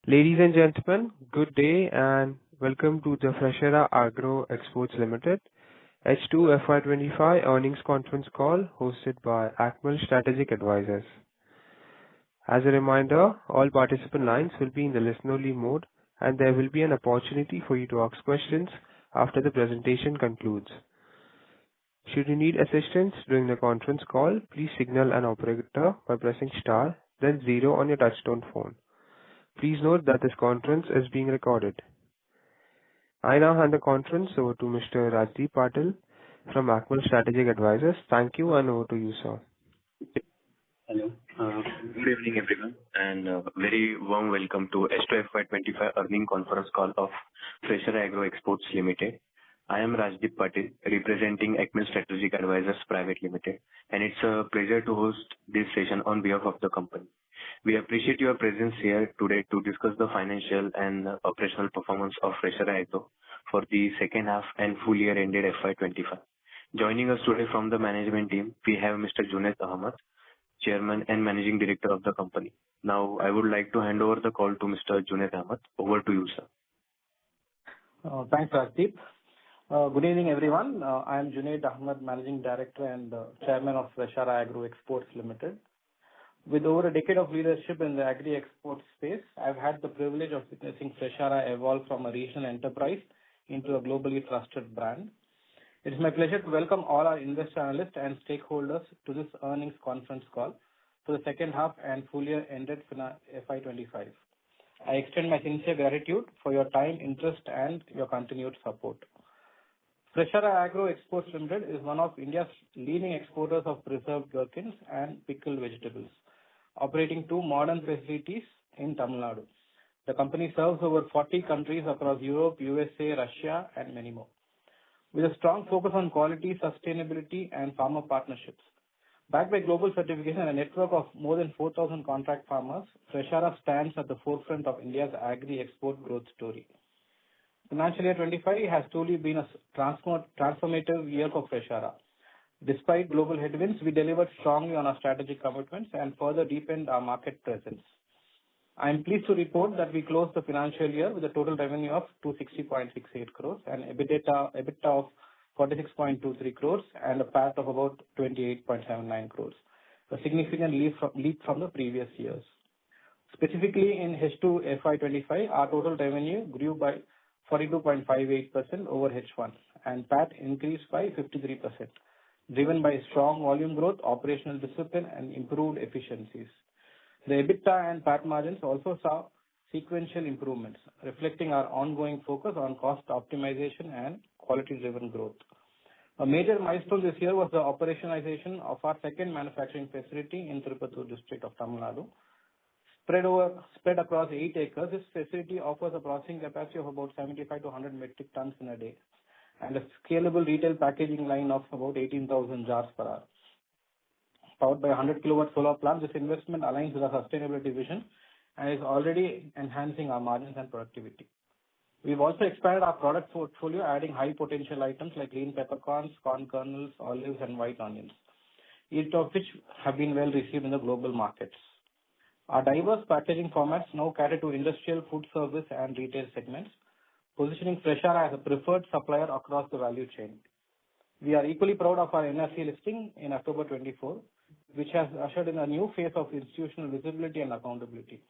Ladies and gentlemen, good day and welcome to the Freshara Agro Exports Limited H2 FY25 earnings conference call hosted by Acmal Strategic Advisors. As a reminder, all participant lines will be in the listen-only mode and there will be an opportunity for you to ask questions after the presentation concludes. Should you need assistance during the conference call, please signal an operator by pressing star, then 0 on your touchtone phone. Please note that this conference is being recorded. I now hand the conference over to Mr. Rajdeep Patil from Acmal Strategic Advisors. Thank you, and over to you, sir. Hello. Good evening, everyone, and very warm welcome to H2 FY25 earnings conference call of Freshara Agro Exports Limited. I am Rajdeep Patil, representing Acmal Strategic Advisors Private Limited, and it's a pleasure to host this session on behalf of the company. We appreciate your presence here today to discuss the financial and operational performance of Freshara Agro for the second half and full year ended FY25. Joining us today from the management team, we have Mr. Junaid Ahmad, Chairman and Managing Director of the company. Now, I would like to hand over the call to Mr. Junaid Ahmad. Over to you, sir. Thanks, Rajdeep. Good evening, everyone. I am Junaid Ahmad, Managing Director and Chairman of Freshara Agro Exports Limited. With over a decade of leadership in the agri-export space, I've had the privilege of witnessing Freshara evolve from a regional enterprise into a globally trusted brand. It is my pleasure to welcome all our investor analysts and stakeholders to this earnings conference call for the second half and full year ended FY25. I extend my sincere gratitude for your time, interest, and your continued support. Freshara Agro Exports Limited is one of India's leading exporters of preserved gherkins and pickled vegetables, operating 2 modern facilities in Tamil Nadu. The company serves over 40 countries across Europe, USA, Russia, and many more. With a strong focus on quality, sustainability, and farmer partnerships, backed by global certification and a network of more than 4,000 contract farmers, Freshara stands at the forefront of India's agri-export growth story. Financial year 25 has truly been a transformative year for Freshara. Despite global headwinds, we delivered strongly on our strategic commitments and further deepened our market presence. I am pleased to report that we closed the financial year with a total revenue of 260.68 crores and EBITDA of 46.23 crores and a PAT of about 28.79 crores, a significant leap from the previous years. Specifically in H2 FY25, our total revenue grew by 42.58% over H1 and PAT increased by 53%. Driven by strong volume growth, operational discipline, and improved efficiencies. The EBITDA and PAT margins also saw sequential improvements, reflecting our ongoing focus on cost optimization and quality-driven growth. A major milestone this year was the operationalization of our second manufacturing facility in Tirupattur district of Tamil Nadu. Spread across 8 acres, this facility offers a processing capacity of about 75 to 100 metric tons in a day, and a scalable retail packaging line of about 18,000 jars per hour. Powered by a 100 kilowatt solar plant, this investment aligns with our sustainability vision and is already enhancing our margins and productivity. We've also expanded our product portfolio, adding high potential items like green peppercorns, corn kernels, olives, and white onions, each of which have been well received in the global markets. Our diverse packaging formats now cater to industrial, food service, and retail segments, positioning Freshara as a preferred supplier across the value chain. We are equally proud of our NSE listing in October 24, which has ushered in a new phase of institutional visibility and accountability.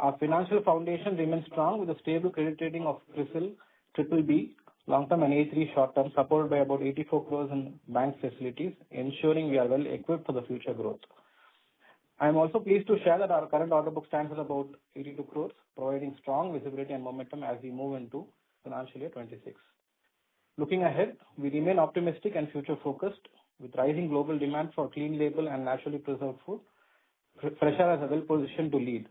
Our financial foundation remains strong with a stable credit rating of CRISIL, BBB, long-term and A3 short-term, supported by about 84 crores in bank facilities, ensuring we are well equipped for the future growth. I am also pleased to share that our current order book stands at about 82 crores, providing strong visibility and momentum as we move into financial year 26. Looking ahead, we remain optimistic and future-focused. With rising global demand for clean label and naturally preserved food, Freshara is well positioned to lead.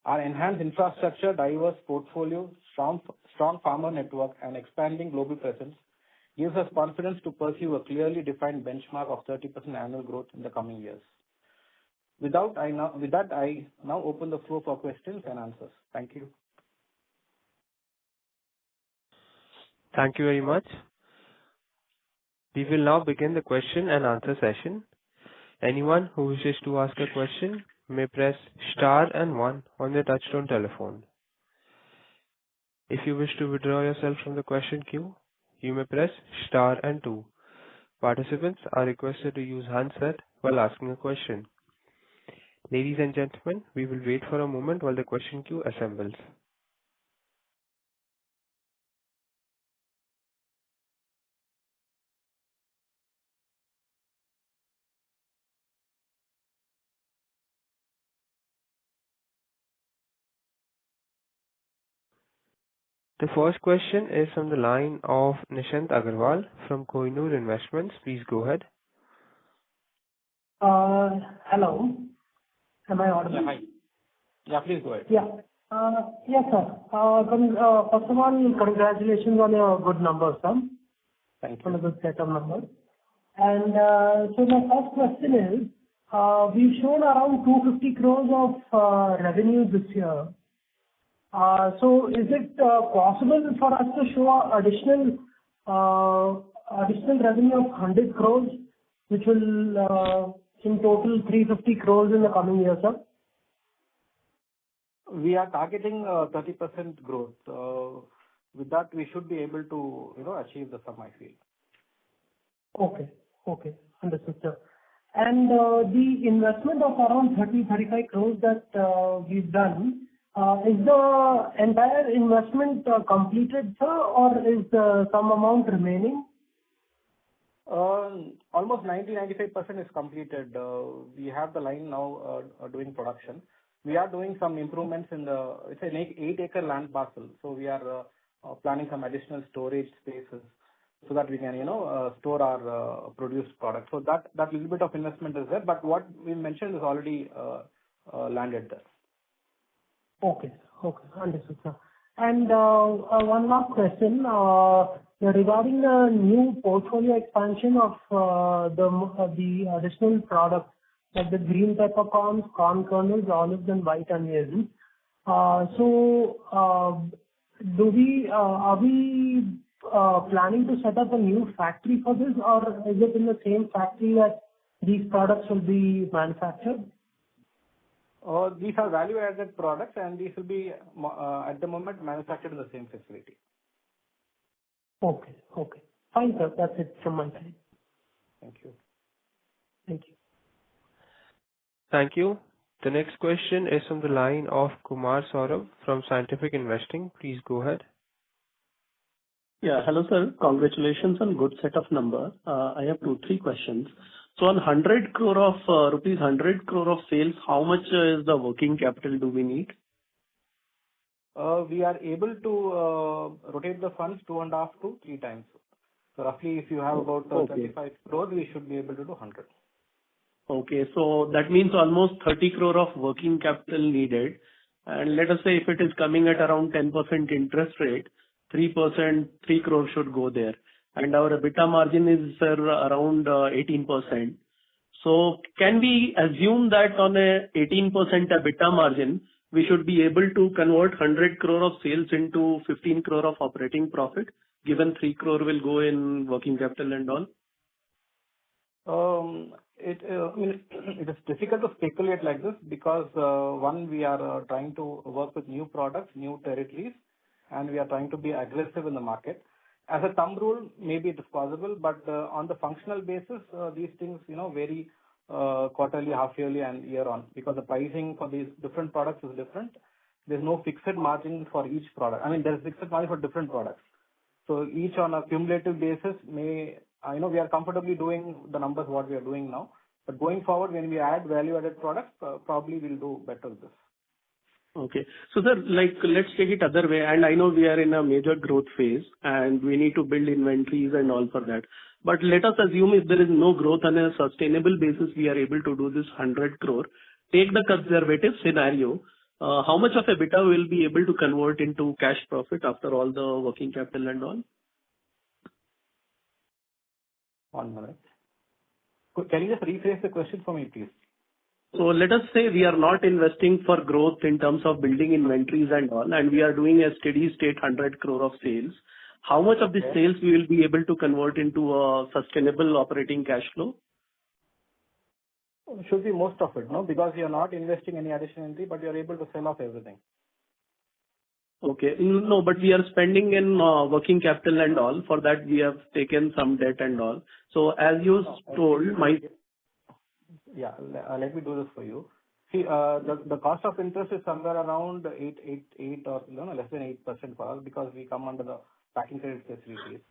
Our enhanced infrastructure, diverse portfolio, strong farmer network, and expanding global presence gives us confidence to pursue a clearly defined benchmark of 30% annual growth in the coming years. With that, I now open the floor for questions and answers. Thank you. Thank you very much. We will now begin the question and answer session. Anyone who wishes to ask a question may press star and 1 on their touchtone telephone. If you wish to withdraw yourself from the question queue, you may press star and two. Participants are requested to use handset while asking a question. Ladies and gentlemen, we will wait for a moment while the question queue assembles. The first question is from the line of Nishant Agarwal from Kohinoor Investments. Please go ahead. Hello. Am I audible? Yeah, hi. Yeah, please go ahead. Yeah. Yes, sir. First of all, congratulations on your good numbers, sir. Thank On a you. good set of numbers. And so my first question is, we've shown around 250 crores of revenue this year. So is it possible for us to show additional revenue of 100 crores, which will in total 350 crores in the coming year, sir? We are targeting 30% growth. With that, we should be able to, achieve the sum, I feel. Okay. Okay. Understood, sir. And the investment of around 35 crores that we've done, is the entire investment completed, sir, or is some amount remaining? Almost 90-95% is completed. We have the line now doing production. We are doing some improvements it's an 8-acre land parcel. So we are planning some additional storage spaces so that we can, store our produced product. So that little bit of investment is there, but what we mentioned is already landed there. Okay. Okay. Understood, sir. And one last question regarding the new portfolio expansion of the additional products like the green peppercorns, corn kernels, olives, and white onions. So, are we planning to set up a new factory for this, or is it in the same factory that these products will be manufactured? These are value-added products, and these will be, at the moment, manufactured in the same facility. Okay. Okay. Fine, sir. That's it from my side. Thank you. Thank you. Thank you. The next question is from the line of Kumar Saurabh from Scientific Investing. Please go ahead. Yeah. Hello, sir. Congratulations on good set of number. I have 2-3 questions. So on 100 crore of rupees 100 crore of sales, how much is the working capital do we need? We are able to rotate the funds 2.5 to 3 times. So roughly, if you have about 35 crores, we should be able to do 100. Okay. So that means almost 30 crore of working capital needed. And let us say if it is coming at around 10% interest rate, 3%, 3 crore should go there. And our EBITDA margin is around 18%. So can we assume that on a 18% EBITDA margin, we should be able to convert 100 crore of sales into 15 crore of operating profit, given 3 crore will go in working capital and all? It is difficult to speculate like this because one, we are trying to work with new products, new territories, and we are trying to be aggressive in the market. As a thumb rule, maybe it is possible, but on the functional basis, these things, vary quarterly, half-yearly, and year-on because the pricing for these different products is different. There's no fixed margin for each product. I mean, there's fixed margin for different products. So each on a cumulative basis we are comfortably doing the numbers what we are doing now. But going forward, when we add value-added products, probably we'll do better with this. Okay. So sir, let's take it other way. And I know we are in a major growth phase and we need to build inventories and all for that. But let us assume if there is no growth on a sustainable basis, we are able to do this 100 crore. Take the conservative scenario. How much of EBITDA will be able to convert into cash profit after all the working capital and all? 1 minute. Can you just rephrase the question for me, please? So let us say we are not investing for growth in terms of building inventories and all, and we are doing a steady state 100 crore of sales. How much of the sales we will be able to convert into a sustainable operating cash flow? Should be most of it, no? Because you are not investing any additional entry, but you are able to sell off everything. Okay. No, but we are spending in working capital and all. For that, we have taken some debt and all. So as you told, my... Yeah, let me do this for you. See, the cost of interest is somewhere around 8 or less than 8% for us because we come under the packing credit facilities.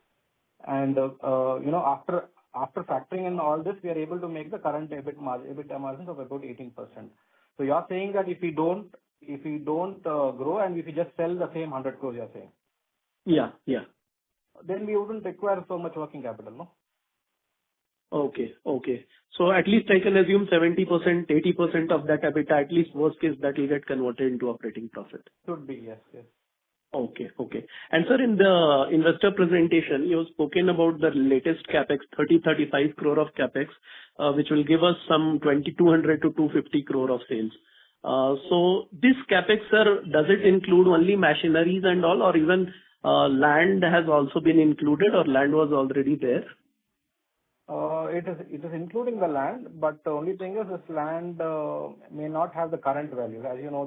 And after factoring in all this, we are able to make the current EBITDA margins of about 18%. So you are saying that if we don't grow and if we just sell the same 100 crores, you are saying? Yeah. Then we wouldn't require so much working capital, no? Okay. So at least I can assume 70%, 80% of that EBITDA, at least worst case, that will get converted into operating profit. Should be, yes. Okay. And sir, in the investor presentation, you have spoken about the latest CapEx, 35 crore of CapEx, which will give us some 2,200 to 250 crore of sales. So this CapEx, sir, does it include only machineries and all, or even land has also been included, or land was already there? It is including the land, but the only thing is this land may not have the current value. As you know,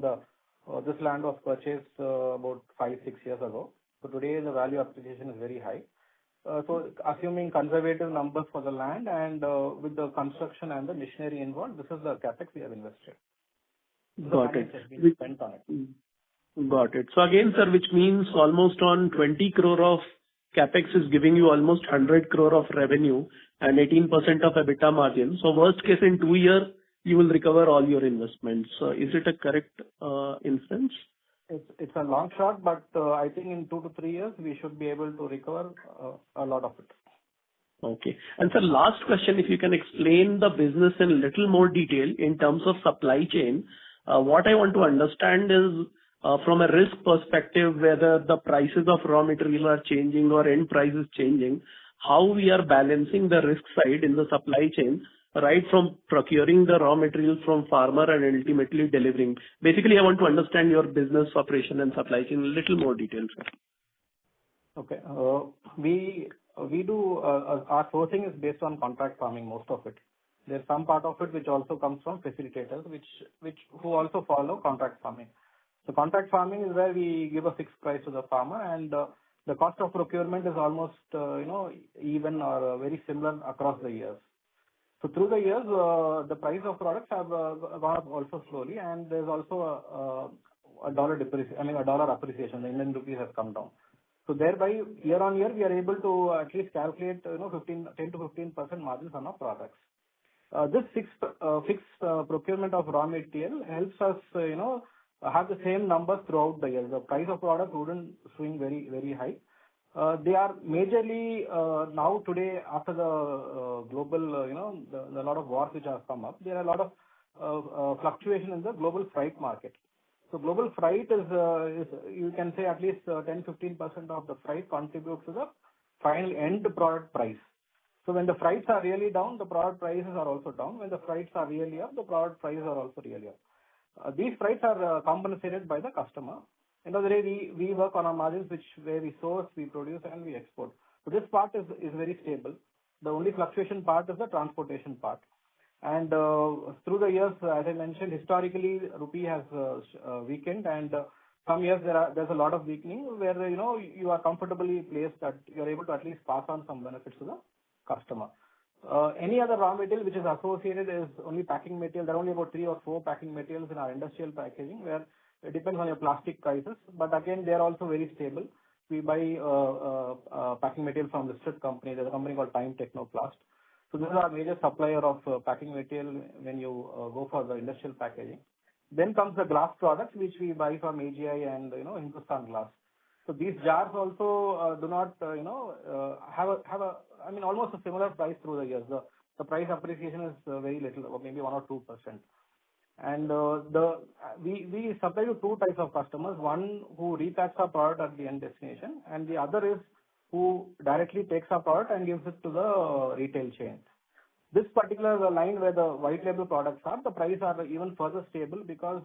this land was purchased about 5-6 years ago. So today the value appreciation is very high. So assuming conservative numbers for the land and with the construction and the machinery involved, this is the CapEx we have invested. Got it. Has been spent on it. Got it. So again, sir, which means almost on 20 crore of CapEx is giving you almost 100 crore of revenue and 18% of EBITDA margin. So worst case, in 2 years, you will recover all your investments. Is it a correct inference? It's a long shot, but I think in 2 to 3 years, we should be able to recover a lot of it. Okay. And sir, last question, if you can explain the business in a little more detail in terms of supply chain. What I want to understand is, from a risk perspective, whether the prices of raw material are changing or end price is changing, how we are balancing the risk side in the supply chain, right from procuring the raw materials from farmer and ultimately delivering. Basically, I want to understand your business operation and supply chain in a little more detail, sir. Okay. We do our sourcing is based on contract farming, most of it. There's some part of it which also comes from facilitators, who also follow contract farming. So contract farming is where we give a fixed price to the farmer, and the cost of procurement is almost even or very similar across the years. So through the years, the price of products have gone up also slowly, and there's also a dollar appreciation. The Indian rupee has come down. So thereby, year on year, we are able to at least calculate 10 to 15% margins on our products. This fixed procurement of raw material helps us have the same numbers throughout the year. The price of product wouldn't swing very, very high. They are majorly now today after the global, the lot of wars which have come up, there are a lot of fluctuation in the global freight market. So global freight is you can say at least 10-15% of the freight contributes to the final end product price. So when the freights are really down, the product prices are also down. When the freights are really up, the product prices are also really up. These freights are compensated by the customer. End of the day, we work on our margins, where we source, we produce, and we export. So this part is very stable. The only fluctuation part is the transportation part. And through the years, as I mentioned, historically, rupee has weakened, and some years there's a lot of weakening where you are comfortably placed that you are able to at least pass on some benefits to the customer. Any other raw material which is associated is only packing material. There are only about 3 or 4 packing materials in our industrial packaging where it depends on your plastic prices. But again, they are also very stable. We buy packing material from listed company. There's a company called Time Technoplast. So this is our major supplier of packing material when you go for the industrial packaging. Then comes the glass products which we buy from AGI and Hindustan Glass. So these jars also do not have almost a similar price through the years. The price appreciation is very little, or maybe 1 or 2%. And we supply to 2 types of customers. One who repacks our product at the end destination, and the other is who directly takes our product and gives it to the retail chain. This particular line where the white label products are, the prices are even further stable because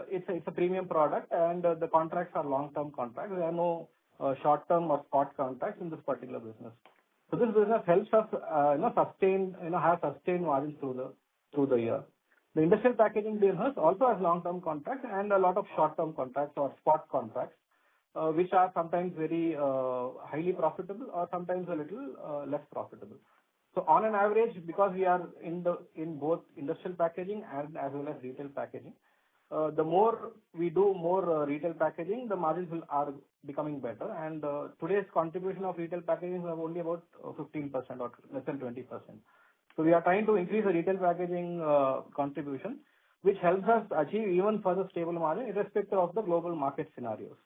it's a premium product and the contracts are long-term contracts. There are no short-term or spot contracts in this particular business. So this business helps us have sustained margins through the year. The industrial packaging business also has long-term contracts and a lot of short-term contracts or spot contracts. which are sometimes very highly profitable or sometimes a little less profitable. So on an average, because we are in both industrial packaging and as well as retail packaging, the more we do more retail packaging, the margins are becoming better. And today's contribution of retail packaging is only about 15% or less than 20%. So we are trying to increase the retail packaging contribution, which helps us achieve even further stable margin irrespective of the global market scenarios.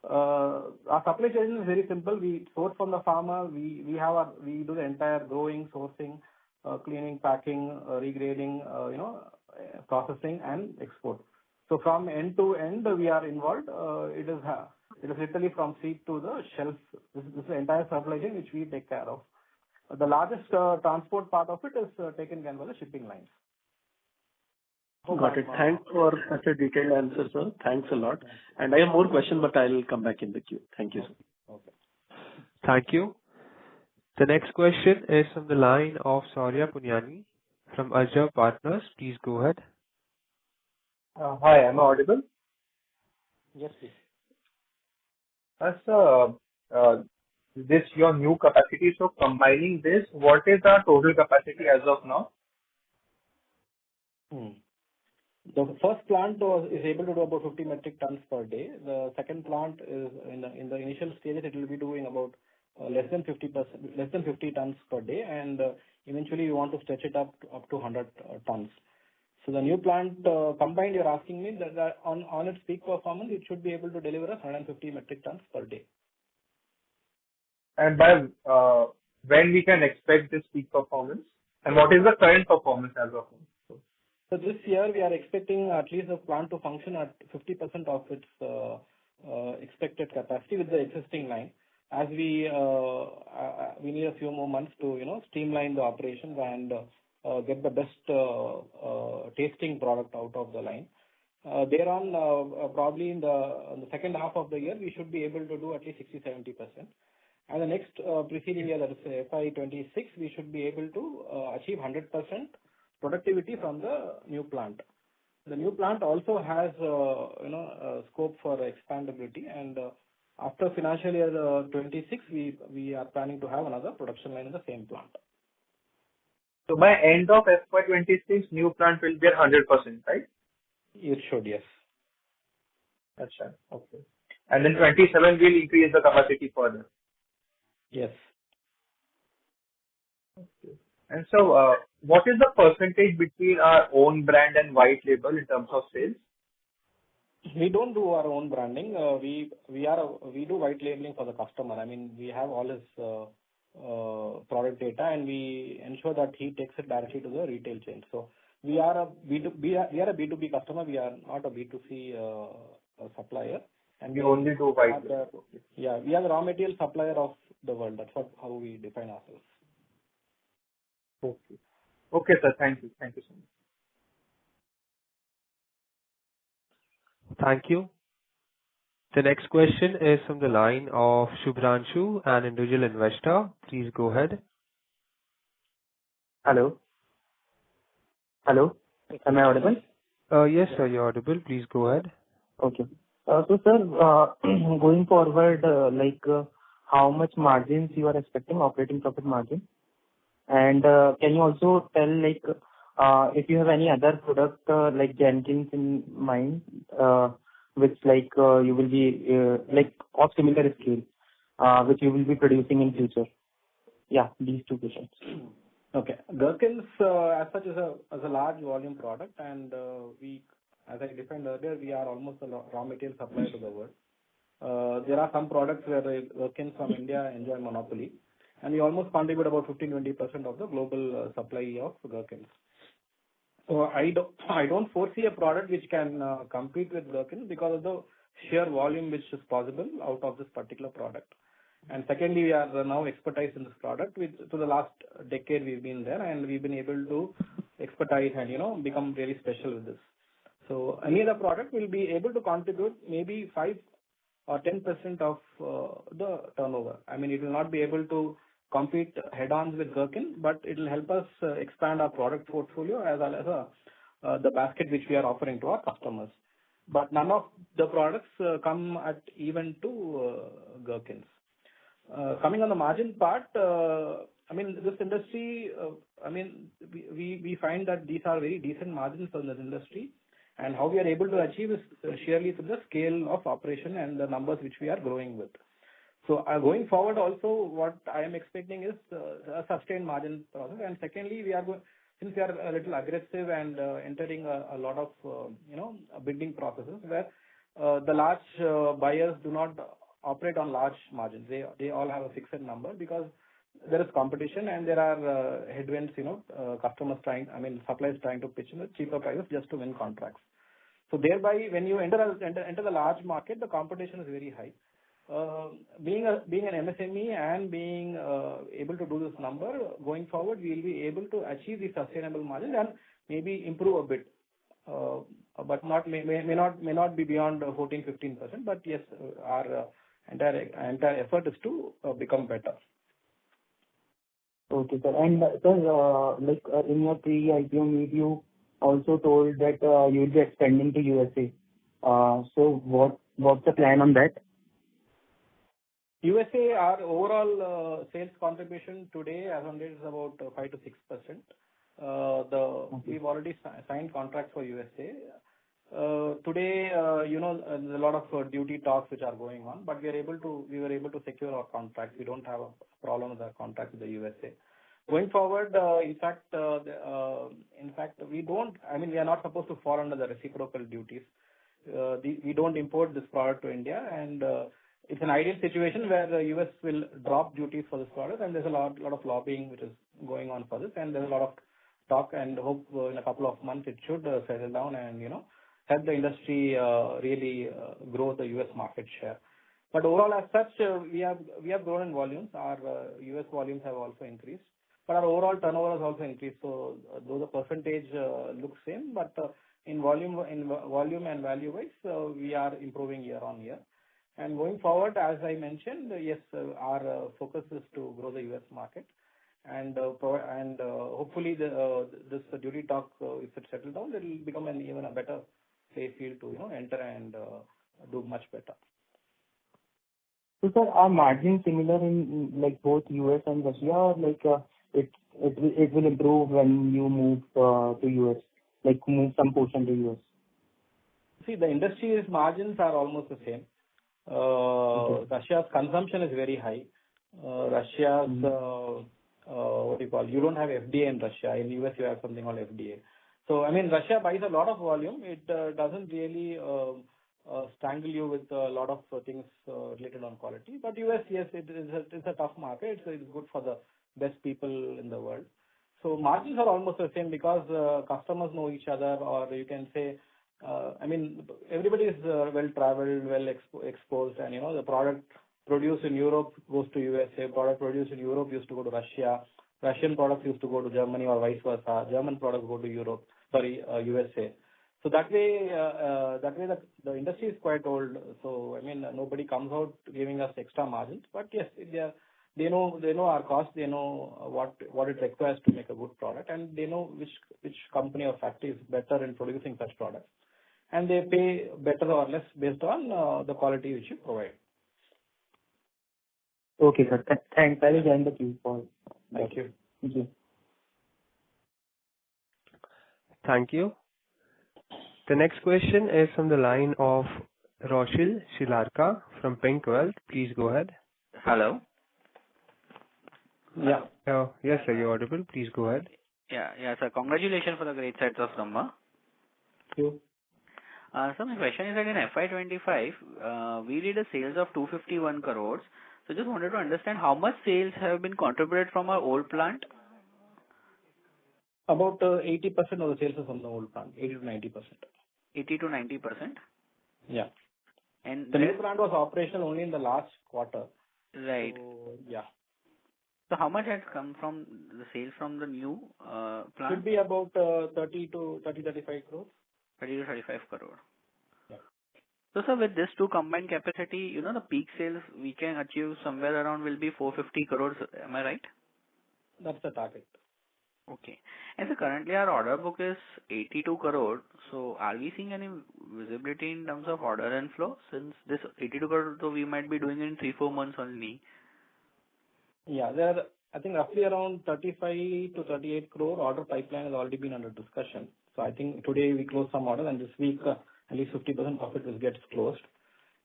Our supply chain is very simple. We source from the farmer. We do the entire growing, sourcing, cleaning, packing, regrading, processing and export. So from end to end, we are involved. It is literally from seed to the shelf. This is the entire supply chain which we take care of. The largest transport part of it is taken care by the shipping lines. Got it. Thanks for such a detailed answer, sir. Thanks a lot. And I have more questions, but I'll come back in the queue. Thank you, sir. Okay. Thank you. The next question is from the line of Saurya Punyani from Ajay Partners. Please go ahead. Hi, am I audible? Yes, please. This your new capacity. So combining this, what is our total capacity as of now? The first plant is able to do about 50 metric tons per day. The second plant is in the initial stages. It will be doing about less than 50 tons per day, and eventually we want to stretch it up to 100 tons. So the new plant combined, you're asking me that on its peak performance, it should be able to deliver us 150 metric tons per day. And by when we can expect this peak performance? And what is the current performance as of now? So this year we are expecting at least the plant to function at 50% of its expected capacity with the existing line. As we need a few more months to streamline the operations and get the best tasting product out of the line. Thereon, probably in the second half of the year, we should be able to do at least 60-70%. And the next preceding year, that is FY26, we should be able to achieve 100% productivity from the new plant. The new plant also has scope for expandability, and after financial year 26, we are planning to have another production line in the same plant. So by end of FY26, new plant will be at 100%, right? It should, yes. That's right. Okay. And then 27 will increase the capacity further. Yes. Okay. And so, what is the percentage between our own brand and white label in terms of sales? We don't do our own branding. We do white labeling for the customer. I mean, we have all his product data, and we ensure that he takes it directly to the retail chain. So we are a B2B customer. We are not a B2C supplier. And we only do white label. Yeah, we are the raw material supplier of the world. That's how we define ourselves. Okay. Okay, sir. Thank you. Thank you so much. Thank you. The next question is from the line of Shubhranshu, an individual investor. Please go ahead. Hello. Hello. Am I audible? Yes, sir, you're audible. Please go ahead. Okay. So, sir, going forward, how much margins you are expecting, operating profit margin? And can you also tell, if you have any other product like Jenkins in mind, which you will be of similar scale, which you will be producing in future? Yeah, these two questions. Okay. Gherkins, as such, is a large volume product, and we, as I defined earlier, we are almost a raw material supplier to the world. There are some products where the Gherkins from India enjoy monopoly, and we almost contribute about 15-20% of the global supply of Gherkins. So I don't foresee a product which can compete with Gherkins because of the sheer volume which is possible out of this particular product. And secondly, we are now expertise in this product. To the last decade, we've been there, and we've been able to expertise and become really special with this. So any other product will be able to contribute maybe 5 or 10% of the turnover. I mean, it will not be able to compete head-on with Gherkin, but it will help us expand our product portfolio as well as the basket which we are offering to our customers. but none of the products come at even to gherkins. Coming on the margin part, I mean, this industry, I mean, we find that these are very decent margins on this industry, and how we are able to achieve is sheerly through the scale of operation and the numbers which we are growing with. So going forward also, what I am expecting is a sustained margin process. And secondly, since we are a little aggressive and entering a lot of bidding processes where the large buyers do not operate on large margins. They all have a fixed number because there is competition and there are headwinds, customers suppliers trying to pitch in the cheaper prices just to win contracts. So thereby, when you enter the large market, the competition is very high. Being an MSME and being able to do this number going forward, we will be able to achieve the sustainable margin and maybe improve a bit, but may not be beyond 14-15%. But yes, our entire effort is to become better. Okay, sir. And sir, in your pre-IPO meet, you also told that you will be expanding to USA. So what's the plan on that? USA, our overall sales contribution today as on date is about 5 to 6%. We've already signed contracts for USA. Today, there's a lot of duty talks which are going on, but we were able to secure our contracts. We don't have a problem with our contracts with the USA. Going forward, in fact, we are not supposed to fall under the reciprocal duties. We don't import this product to India, and it's an ideal situation where the US will drop duties for this product, and there's a lot of lobbying which is going on for this, and there's a lot of talk, and hope in a couple of months it should settle down and help the industry really grow the US market share. But overall, as such, we have grown in volumes. Our US volumes have also increased, but our overall turnover has also increased. So though the percentage looks same, but in volume and value wise, we are improving year on year. And going forward, as I mentioned, yes, our focus is to grow the US market, and hopefully this duty talk, if it settles down, it will become even a better play field to enter and do much better. So sir, are margins similar in like both US and Russia, or it will improve when you move to US, like move some portion to US? See, the industry's margins are almost the same. Russia's consumption is very high. Russia's you don't have FDA in Russia. In US you have something called FDA. So I mean, Russia buys a lot of volume. It doesn't really strangle you with a lot of things related on quality. But US, yes, it's a tough market. So it's good for the best people in the world. So margins are almost the same because customers know each other, or you can say, everybody is well traveled, well exposed, and the product produced in Europe goes to USA. Product produced in Europe used to go to Russia. Russian products used to go to Germany, or vice versa. German products go to USA. So that way the industry is quite old. So nobody comes out giving us extra margins. But yes, they know our cost. They know what it requires to make a good product, and they know which company or factory is better in producing such products. And they pay better or less based on the quality which you provide. Okay, sir. Thanks. I will join the queue for. Thank you. Thank you. Thank you. The next question is from the line of Roshil Shilarka from Pink Wealth. Please go ahead. Hello. Yeah. Yes, sir, you're audible. Please go ahead. Yeah, sir. Congratulations for the great sets of number. Thank you. So my question is that in FY25, we did a sales of 251 crores. So just wanted to understand how much sales have been contributed from our old plant. About 80% of the sales is from the old plant, 80 to 90%. 80 to 90%? Yeah. And the new plant was operational only in the last quarter. Right. So, yeah. So how much has come from the sales from the new plant? Should be about 35 crores. 30 to 35 crore. Yeah. So sir, with this two combined capacity, the peak sales we can achieve somewhere around will be 450 crores. Am I right? That's the target. Okay. And so currently our order book is 82 crore. So are we seeing any visibility in terms of order inflow since this 82 crore, so we might be doing it in 3-4 months only? Yeah, there are, I think, roughly around 35 to 38 crore order pipeline has already been under discussion. So I think today we closed some orders, and this week at least 50% of it will get closed.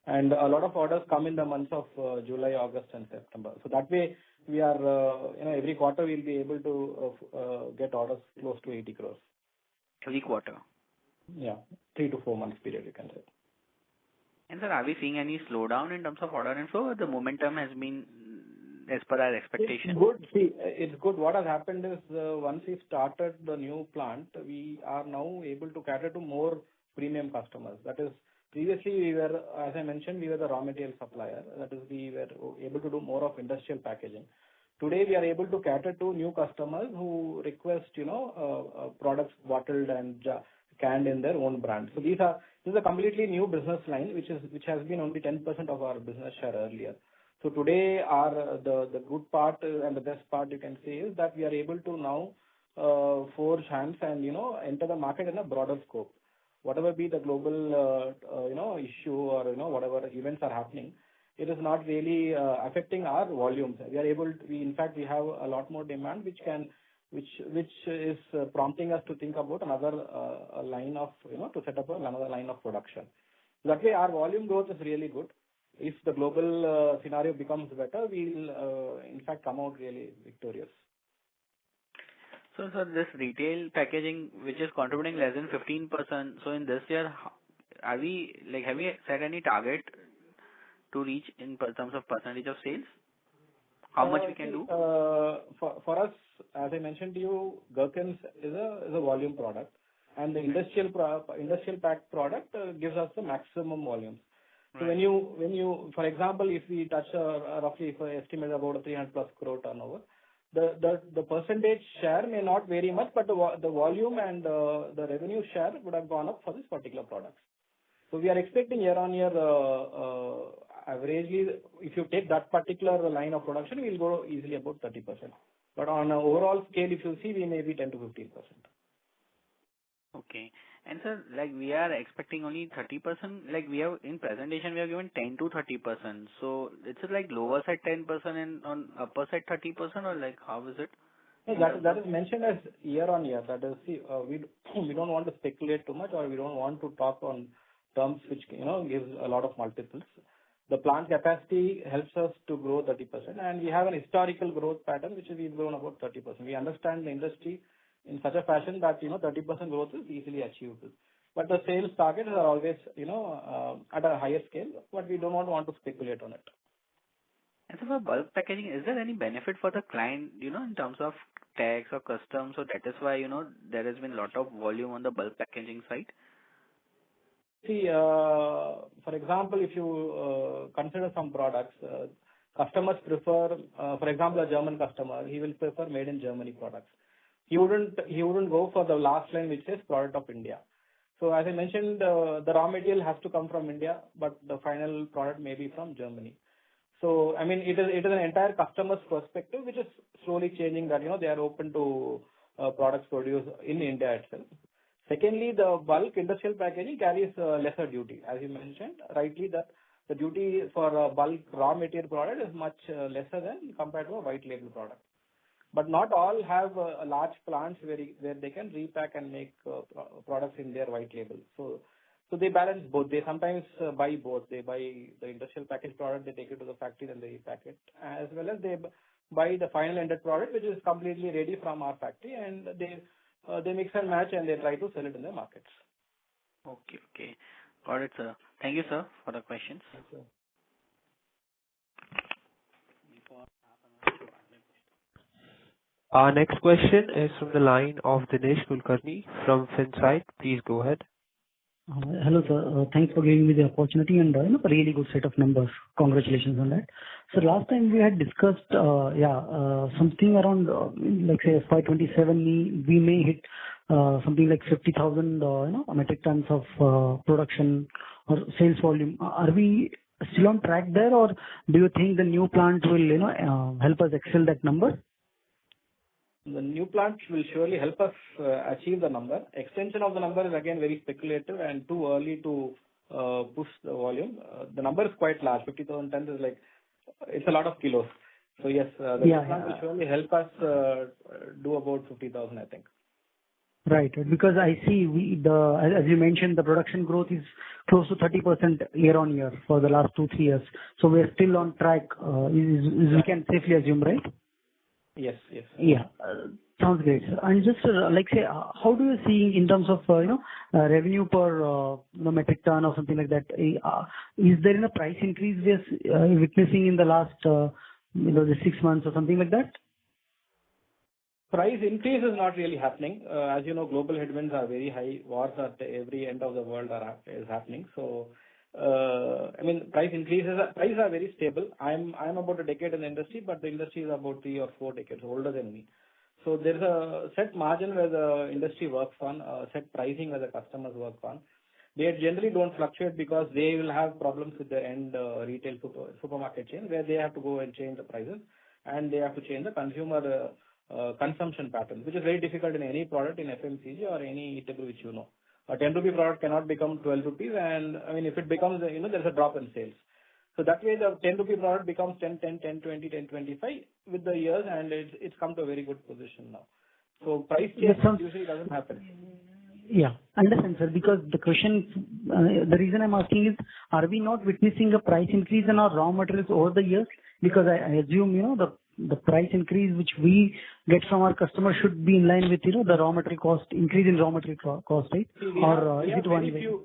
And a lot of orders come in the months of July, August, and September. So that way, we are, every quarter we'll be able to get orders close to 80 crores. Every quarter. Yeah, 3 to 4 months period, you can say. And sir, are we seeing any slowdown in terms of order inflow, or the momentum has been as per our expectation? It's good. See, it's good. What has happened is, once we started the new plant, we are now able to cater to more premium customers. That is, previously we were, as I mentioned, we were the raw material supplier. That is, we were able to do more of industrial packaging. Today, we are able to cater to new customers who request, products bottled and canned in their own brand. So this is a completely new business line, which has been only 10% of our business share earlier. So today, the good part and the best part you can say is that we are able to now forge hands and enter the market in a broader scope. Whatever be the global issue or whatever events are happening, it is not really affecting our volumes. We are able to, in fact, we have a lot more demand, which is prompting us to think about another line of to set up another line of production. That way, our volume growth is really good. If the global scenario becomes better, we'll in fact come out really victorious. So, sir, this retail packaging, which is contributing less than 15%, so in this year, have we set any target to reach in terms of percentage of sales? How much we can do? For us, as I mentioned to you, gherkins is a volume product, and the industrial packed product gives us the maximum volumes. So when you, for example, if we touch roughly, if I estimate about a 300 plus crore turnover, the percentage share may not vary much, but the volume and the revenue share would have gone up for this particular product. So we are expecting year on year, averagely, if you take that particular line of production, we'll go easily about 30%. But on an overall scale, if you see, we may be 10 to 15%. Okay. And sir, we are expecting only 30%. We have in presentation we have given 10 to 30%. So it's lower side 10% and on upper side 30%, or how is it? No, that is mentioned as year on year. That is, see, we don't want to speculate too much, or we don't want to talk on terms which gives a lot of multiples. The plant capacity helps us to grow 30%, and we have an historical growth pattern which we've grown about 30%. We understand the industry in such a fashion that 30% growth is easily achievable. But the sales targets are always at a higher scale, but we do not want to speculate on it. And so for bulk packaging, is there any benefit for the client, in terms of tax or customs? So that is why there has been a lot of volume on the bulk packaging side. See, for example, if you consider some products, customers prefer, for example, a German customer, he will prefer made in Germany products. He wouldn't go for the last line which says product of India. So as I mentioned, the raw material has to come from India, but the final product may be from Germany. So I mean, it is an entire customer's perspective which is slowly changing, that they are open to products produced in India itself. Secondly, the bulk industrial packaging carries lesser duty, as you mentioned rightly, that the duty for a bulk raw material product is much lesser than compared to a white label product. But not all have large plants where they can repack and make products in their white label. So they balance both. They sometimes buy both. They buy the industrial packaged product, they take it to the factory and they repack it, as well as they buy the final ended product which is completely ready from our factory, and they mix and match and they try to sell it in the markets. Okay. Got it, sir. Thank you, sir, for the questions. Thank you. Our next question is from the line of Dinesh Kulkarni from Finsight. Please go ahead. Hello, sir. Thanks for giving me the opportunity and a really good set of numbers. Congratulations on that. So last time we had discussed, something around, say FY27, we may hit something like 50,000, metric tons of production or sales volume. Are we still on track there, or do you think the new plant will, help us excel that number? The new plant will surely help us achieve the number. Extension of the number is again very speculative and too early to push the volume. The number is quite large. 50,000 tons is like, it's a lot of kilos. So yes, the new plant will surely help us do about 50,000, I think. Right. Because I see as you mentioned, the production growth is close to 30% year on year for the last 2-3 years. So we're still on track, we can safely assume, right? Yes. Yeah. Sounds great, sir. And just like say, how do you see in terms of revenue per metric ton or something like that? Is there a price increase we're witnessing in the last the 6 months or something like that? Price increase is not really happening. As you know, global headwinds are very high. Wars at every end of the world is happening. So, prices are very stable. I'm about a decade in the industry, but the industry is about 3 or 4 decades older than me. So there's a set margin where the industry works on, set pricing where the customers work on. They generally don't fluctuate because they will have problems with the end retail supermarket chain where they have to go and change the prices and they have to change the consumer consumption patterns, which is very difficult in any product in FMCG or any eatable which you know. A 10 rupee product cannot become 12 rupees and if it becomes, there's a drop in sales. So that way the 10 rupee product becomes 10, 10, 10, 20, 10, 25 with the years and it's come to a very good position now. So price change usually doesn't happen. Yeah, understand, sir. Because the question, the reason I'm asking is, are we not witnessing a price increase in our raw materials over the years? Because I assume, the price increase which we get from our customers should be in line with, the raw material cost, increase in raw material cost, right? See, we have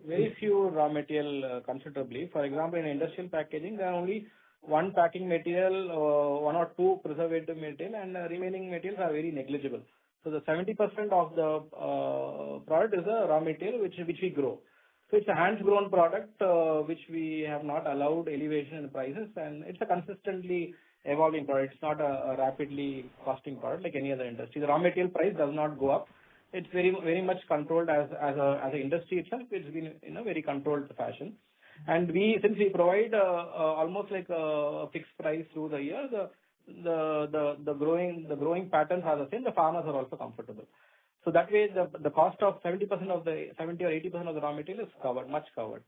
very few raw material considerably. For example, in industrial packaging, there are only one packing material, 1 or 2 preservative material, and remaining materials are very negligible. So the 70% of the product is a raw material which we grow. So it's a hands-grown product which we have not allowed elevation in prices, and it's a consistently evolving product. It's not a rapidly costing product like any other industry. The raw material price does not go up. It's very much controlled as an industry itself. It's been in a very controlled fashion. And since we provide almost like a fixed price through the year, the growing patterns are the same. The farmers are also comfortable. So that way, the cost of 70% of the 70 or 80% of the raw material is covered, much covered.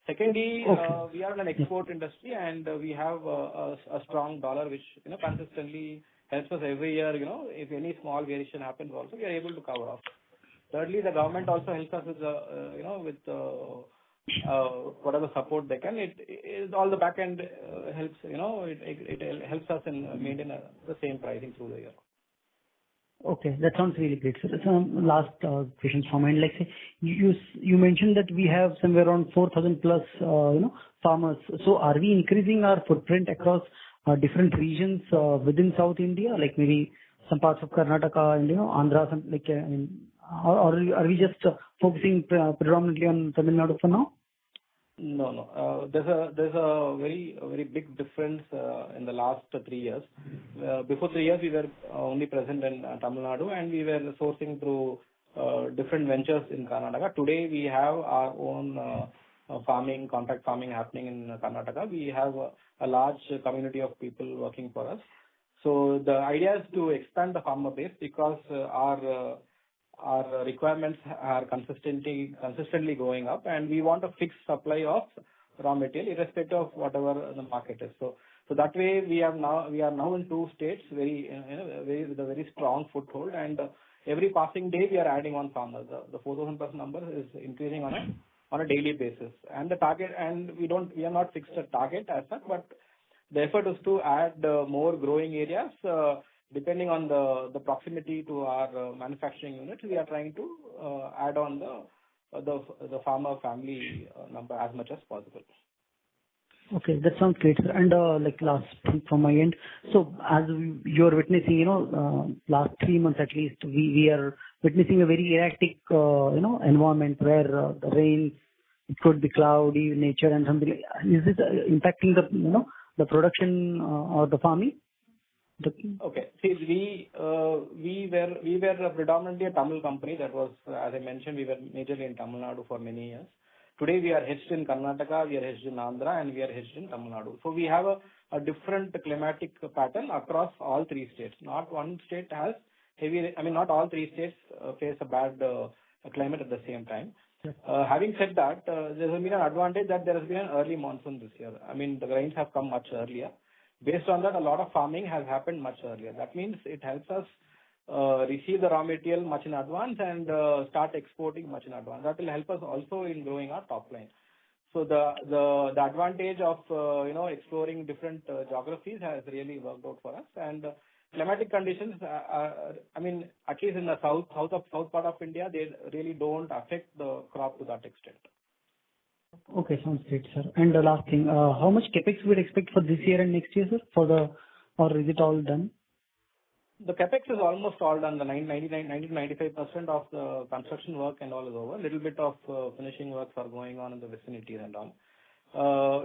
Secondly, we are in an export industry and we have a strong dollar which consistently helps us every year. If any small variation happens, also we are able to cover off. Thirdly, the government also helps us with whatever support they can. It all the back end helps. It helps us in maintain the same pricing through the year. Okay, that sounds really great. So last questions from mine. Like say, you mentioned that we have somewhere around 4,000 plus farmers. So are we increasing our footprint across different regions within South India, like maybe some parts of Karnataka and Andhra, or are we just focusing predominantly on Tamil Nadu for now? No. There's a very big difference in the last 3 years. Before 3 years, we were only present in Tamil Nadu and we were sourcing through different ventures in Karnataka. Today, we have our own contract farming happening in Karnataka. We have a large community of people working for us. So the idea is to expand the farmer base because our requirements are consistently going up, and we want a fixed supply of raw material irrespective of whatever the market is. So that way we are now in 2 states with a very strong foothold, and every passing day we are adding on farmers. The 4,000 plus number is increasing on a daily basis, and the target, and we are not fixed a target as such, but the effort is to add more growing areas. Depending on the proximity to our manufacturing unit, we are trying to add on the farmer family number as much as possible. Okay, that sounds great. And like last thing from my end. So as you're witnessing, last 3 months at least, we are witnessing a very erratic, environment where the rain, it could be cloudy nature and something. Is this impacting the production or the farming? Okay. See, we were predominantly a Tamil company. That was, as I mentioned, we were majorly in Tamil Nadu for many years. Today we are hedged in Karnataka, we are hedged in Andhra, and we are hedged in Tamil Nadu. So we have a different climatic pattern across all 3 states. Not one state has not all three states face a bad climate at the same time. Yes. Having said that, there has been an advantage that there has been an early monsoon this year. The rains have come much earlier. Based on that, a lot of farming has happened much earlier. That means it helps us receive the raw material much in advance and start exporting much in advance. That will help us also in growing our top line. So the advantage of exploring different geographies has really worked out for us. And climatic conditions, at least in the south part of India, they really don't affect the crop to that extent. Okay, sounds great, sir. And the last thing, how much capex we would expect for this year and next year, sir? Or is it all done? The capex is almost all done. The 90-95% of the construction work and all is over. A little bit of finishing works are going on in the vicinities and all.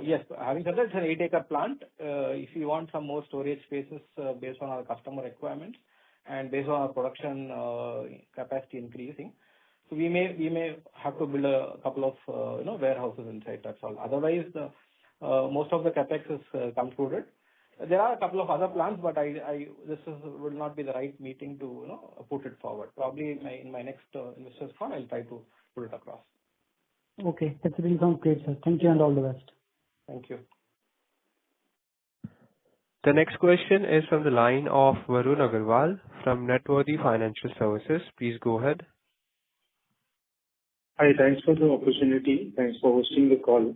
Yes, having said that, it's an 8-acre plant. If you want some more storage spaces based on our customer requirements and based on our production capacity increasing, so we may have to build a couple of warehouses inside. That's all. Otherwise, most of the capex is concluded. There are a couple of other plans, but will not be the right meeting to put it forward. Probably in my next investors call, I'll try to put it across. Okay, that really sounds great, sir. Thank you and all the best. Thank you. The next question is from the line of Varun Agarwal from Networthy Financial Services. Please go ahead. Hi, thanks for the opportunity. Thanks for hosting the call.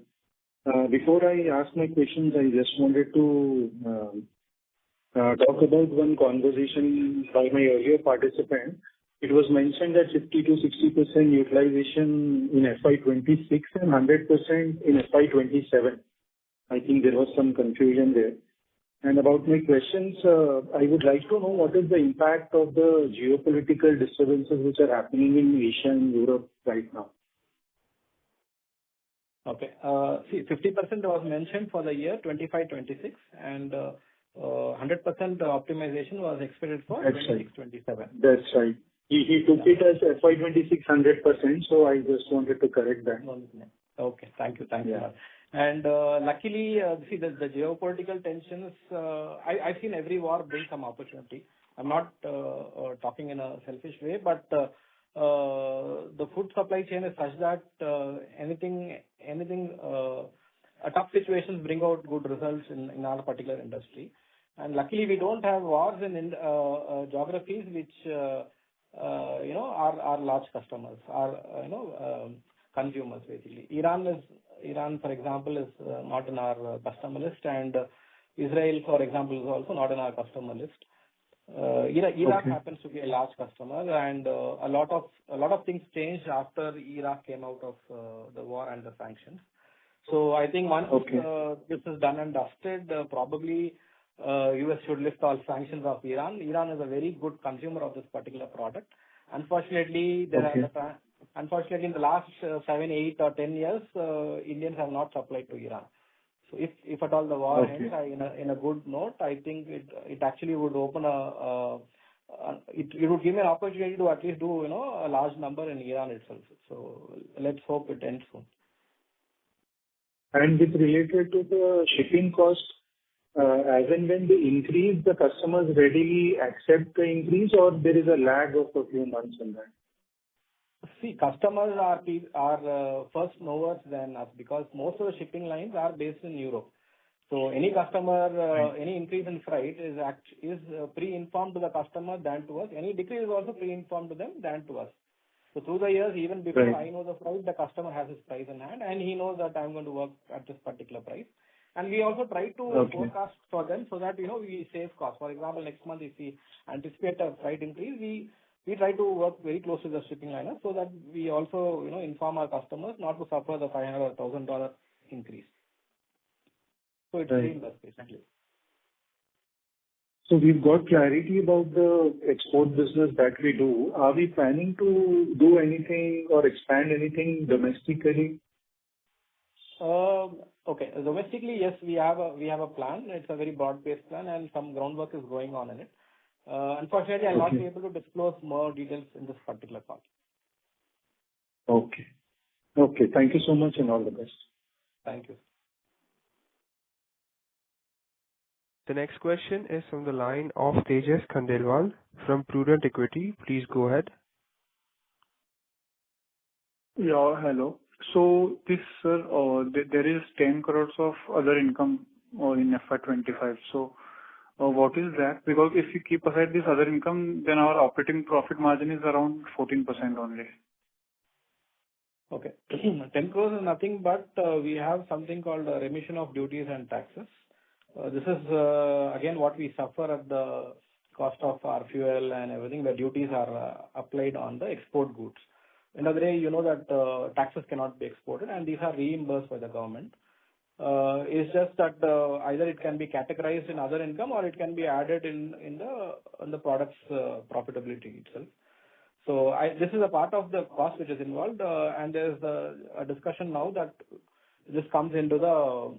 Before I ask my questions, I just wanted to talk about one conversation by my earlier participant. It was mentioned that 50 to 60% utilization in FY26 and 100% in FY27. I think there was some confusion there. And about my questions, I would like to know what is the impact of the geopolitical disturbances which are happening in Asia and Europe right now. Okay. 50% was mentioned for the year 25-26, and 100% optimization was expected for 26-27. That's right. He took it as FY26 100%, so I just wanted to correct that. Okay. Thank you. And luckily, the geopolitical tensions, I've seen every war bring some opportunity. I'm not talking in a selfish way, but the food supply chain is such that tough situations bring out good results in our particular industry. And luckily, we don't have wars in geographies which are large customers, are consumers basically. Iran, for example, is not in our customer list, and Israel, for example, is also not in our customer list. Iraq happens to be a large customer, and a lot of things changed after Iraq came out of the war and the sanctions. So I think once this is done and dusted, probably US should lift all sanctions of Iran. Iran is a very good consumer of this particular product. Unfortunately, in the last 7, 8, or 10 years, Indians have not supplied to Iran. So if at all the war ends in a good note, I think it actually would open it would give me an opportunity to at least do a large number in Iran itself. So let's hope it ends soon. And with related to the shipping cost, as and when they increase, the customers readily accept the increase, or there is a lag of a few months in that? See, customers are first knowers than us, because most of the shipping lines are based in Europe. So any customer, any increase in freight is pre-informed to the customer than to us. Any decrease is also pre-informed to them than to us. So through the years, even before I know the price, the customer has his price in hand, and he knows that I'm going to work at this particular price. And we also try to forecast for them so that we save costs. For example, next month if we anticipate a freight increase, we try to work very close to the shipping liner so that we also inform our customers not to suffer the $500 or $1,000 increase. So it's seamless basically. So we've got clarity about the export business that we do. Are we planning to do anything or expand anything domestically? Okay. Domestically, yes, we have a plan. It's a very broad-based plan, and some groundwork is going on in it. Unfortunately, I'll not be able to disclose more details in this particular call. Okay. Thank you so much, and all the best. Thank you. The next question is from the line of Tejas Khandelwal from Prudent Equity. Please go ahead. Yeah, hello. So this, sir, there is 10 crores of other income in FY25. So what is that? Because if you keep aside this other income, then our operating profit margin is around 14% only. Okay. 10 crores is nothing but we have something called remission of duties and taxes. This is again what we suffer at the cost of our fuel and everything. The duties are applied on the export goods. In other way, you know that taxes cannot be exported and these are reimbursed by the government. It's just that either it can be categorized in other income or it can be added in the product's profitability itself. So this is a part of the cost which is involved, and there's a discussion now that this comes into the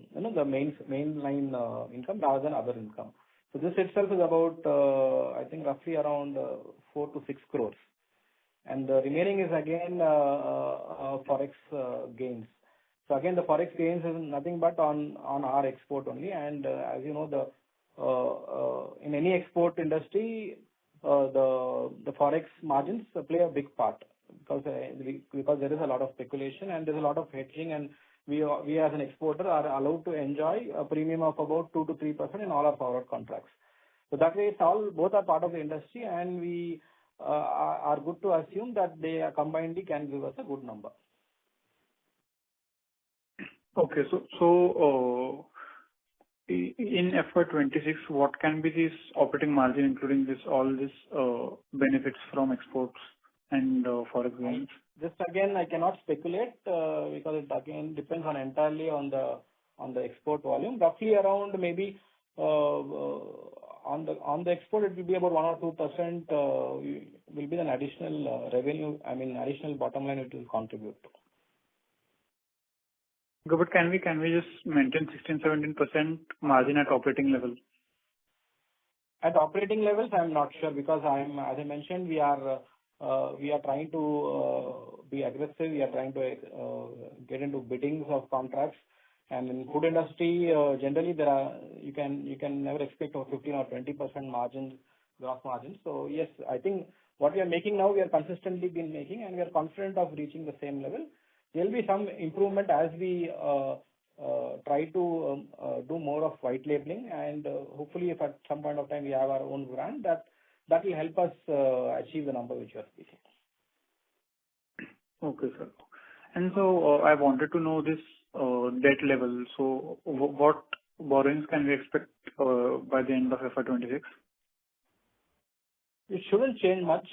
mainline income rather than other income. So this itself is about I think roughly around 4 to 6 crores, and the remaining is again forex gains. So again, the forex gains is nothing but on our export only, and as you know, in any export industry, the forex margins play a big part because there is a lot of speculation and there's a lot of hedging, and we as an exporter are allowed to enjoy a premium of about 2 to 3% in all our forward contracts. So that way, both are part of the industry, and we are good to assume that they combinedly can give us a good number. Okay, so in FY26, what can be this operating margin, including all this benefits from exports and forex gains? Just again, I cannot speculate because it again depends entirely on the export volume. Roughly around maybe on the export, it will be about 1 or 2% will be an additional revenue. I mean, additional bottom line it will contribute to. Okay, but can we just maintain 16-17% margin at operating level? At operating levels, I'm not sure because as I mentioned, we are trying to be aggressive. We are trying to get into biddings of contracts. And in food industry, generally you can never expect a 15 or 20% margins, gross margins. So yes, I think what we are making now, we are consistently been making, and we are confident of reaching the same level. There will be some improvement as we try to do more of white labeling, and hopefully, if at some point of time we have our own brand, that will help us achieve the number which you are speaking. Okay, sir. And so I wanted to know this debt level. So what borrowings can we expect by the end of FY26? It shouldn't change much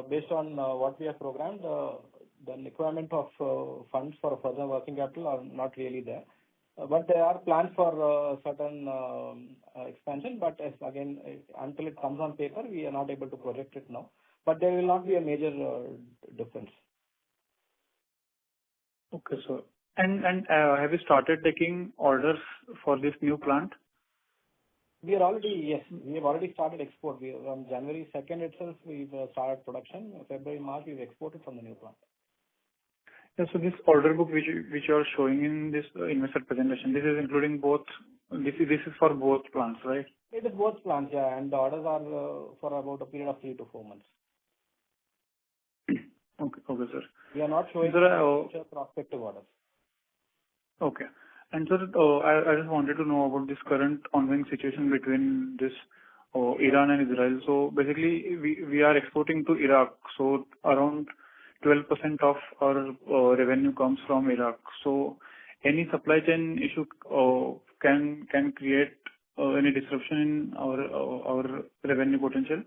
based on what we have programmed. The requirement of funds for further working capital are not really there. But there are plans for certain expansion. But again, until it comes on paper, we are not able to project it now. But there will not be a major difference. Okay, sir. And have you started taking orders for this new plant? We have already started export. On January 2nd itself, we've started production. February, March, we've exported from the new plant. Yeah, so this order book which you are showing in this investor presentation, this is including both. This is for both plants, right? It is both plants, yeah, and the orders are for about a period of 3 to 4 months. Okay, sir. We are not showing future prospective orders. Okay. And sir, I just wanted to know about this current ongoing situation between this Iran and Israel. So basically, we are exporting to Iraq. So around 12% of our revenue comes from Iraq. So any supply chain issue can create any disruption in our revenue potential?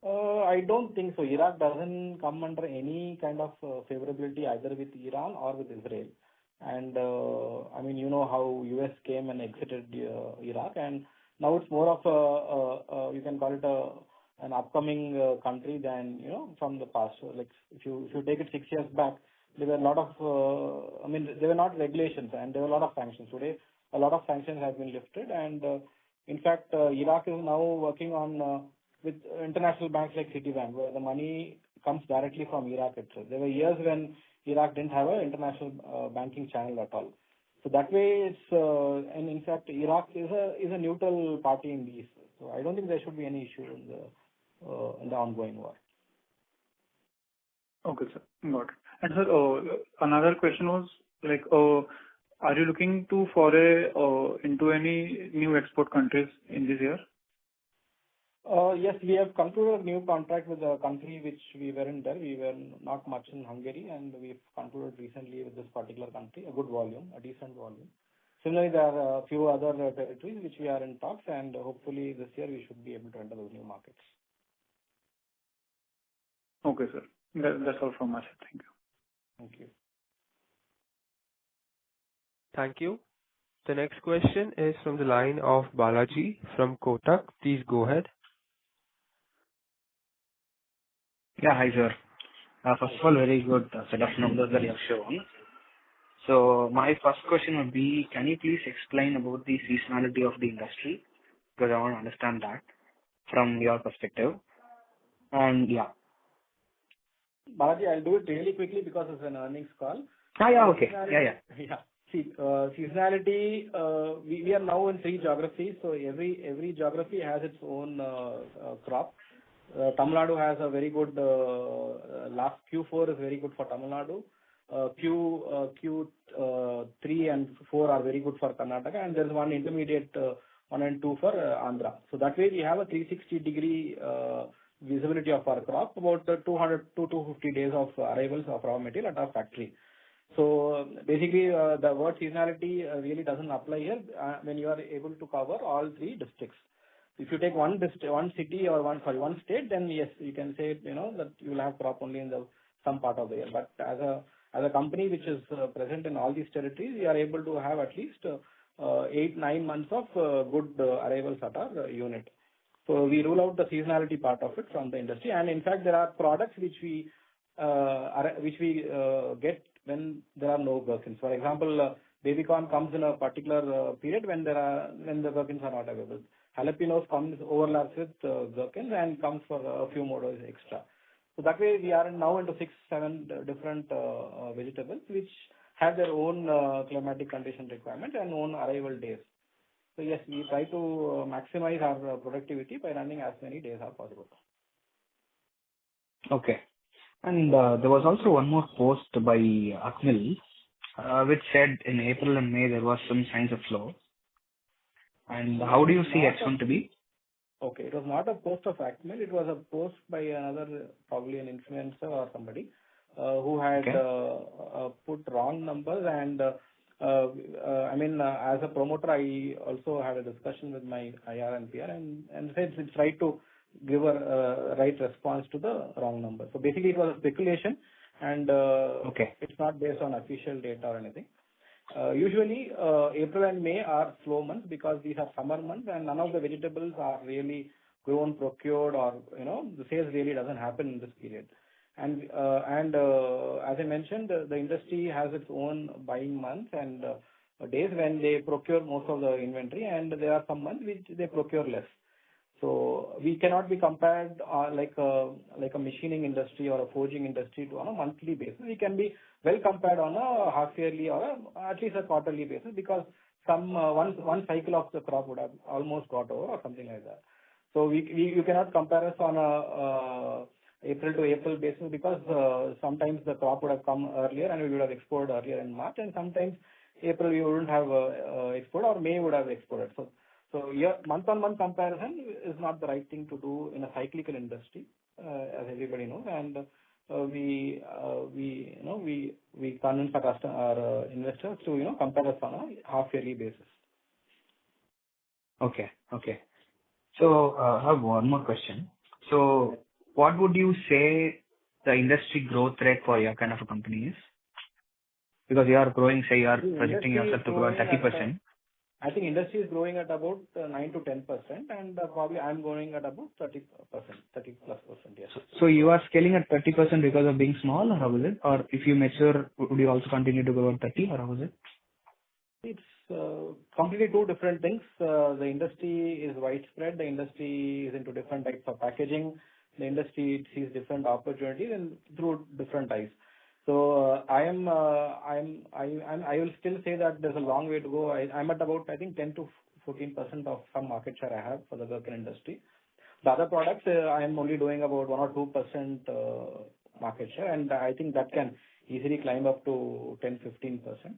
I don't think so. Iraq doesn't come under any kind of favorability either with Iran or with Israel. And I mean, you know how US came and exited Iraq, and now it's more of you can call it an upcoming country than from the past. So like if you take it 6 years back, there were a lot of there were not regulations and there were a lot of sanctions. Today, a lot of sanctions have been lifted, and in fact, Iraq is now working on with international banks like Citibank, where the money comes directly from Iraq itself. There were years when Iraq didn't have an international banking channel at all. So that way, and in fact, Iraq is a neutral party in these. So I don't think there should be any issue in the ongoing war. Okay, sir. Got it. And sir, another question was like, are you looking to foray into any new export countries in this year? Yes, we have concluded a new contract with a country which we weren't there. We were not much in Hungary, and we've concluded recently with this particular country, a good volume, a decent volume. Similarly, there are a few other territories which we are in talks, and hopefully this year we should be able to enter those new markets. Okay, sir. That's all from my side. Thank you. Thank you. Thank you. The next question is from the line of Balaji from Kotak. Please go ahead. Yeah, hi, sir. First of all, very good set of numbers that you have shown. So my first question would be, can you please explain about the seasonality of the industry? Because I want to understand that from your perspective. And yeah. Balaji, I'll do it really quickly because it's an earnings call. Yeah, okay. Yeah. Yeah. See, seasonality, we are now in 3 geographies, so every geography has its own crop. Tamil Nadu has a very good, last Q4 is very good for Tamil Nadu. Q3 and 4 are very good for Karnataka, and there's one intermediate 1 and 2 for Andhra. So that way we have a 360-degree visibility of our crop, about 200 to 250 days of arrivals of raw material at our factory. So basically, the word seasonality really doesn't apply here when you are able to cover all 3 districts. If you take one city or one state, then yes, you can say that you will have crop only in some part of the year. But as a company which is present in all these territories, we are able to have at least 8-9 months of good arrivals at our unit. So we rule out the seasonality part of it from the industry, and in fact there are products which we get when there are no gherkins. For example, baby corn comes in a particular period when the gherkins are not available. Jalapenos overlaps with gherkins and comes for a few more days extra. So that way we are now into 6-7 different vegetables which have their own climatic condition requirements and own arrival days. So yes, we try to maximize our productivity by running as many days as possible. Okay. And there was also one more post by Akmil, which said in April and May there was some signs of flow. And how do you see H1 to be? Okay, it was not a post of Akmil. It was a post by another, probably an influencer or somebody who had put wrong numbers. And as a promoter, I also had a discussion with my IR and PR and said it's right to give a right response to the wrong number. So basically, it was a speculation, and it's not based on official data or anything. Usually, April and May are slow months because these are summer months, and none of the vegetables are really grown, procured, or the sales really doesn't happen in this period. And as I mentioned, the industry has its own buying months and days when they procure most of the inventory, and there are some months which they procure less. So we cannot be compared like a machining industry or a forging industry on a monthly basis. We can be well compared on a half yearly or at least a quarterly basis, because one cycle of the crop would have almost got over or something like that. So you cannot compare us on a April to April basis, because sometimes the crop would have come earlier and we would have exported earlier in March, and sometimes April we wouldn't have exported, or May would have exported. So month-on-month comparison is not the right thing to do in a cyclical industry, as everybody knows. And we convince our investors to compare us on a half-yearly basis. Okay. So I have one more question. So what would you say the industry growth rate for your kind of a company is? Because you are growing, say you are projecting yourself to grow at 30%. I think industry is growing at about 9 to 10%, and probably I'm growing at about 30%, 30+%, yes. So you are scaling at 30% because of being small, or how is it? Or if you mature, would you also continue to grow at 30, or how is it? It's completely 2 different things. The industry is widespread. The industry is into different types of packaging. The industry sees different opportunities and through different eyes. So I will still say that there's a long way to go. I'm at about, I think, 10 to 14% of some market share I have for the gherkin industry. The other products, I am only doing about 1 or 2% market share, and I think that can easily climb up to 10-15%.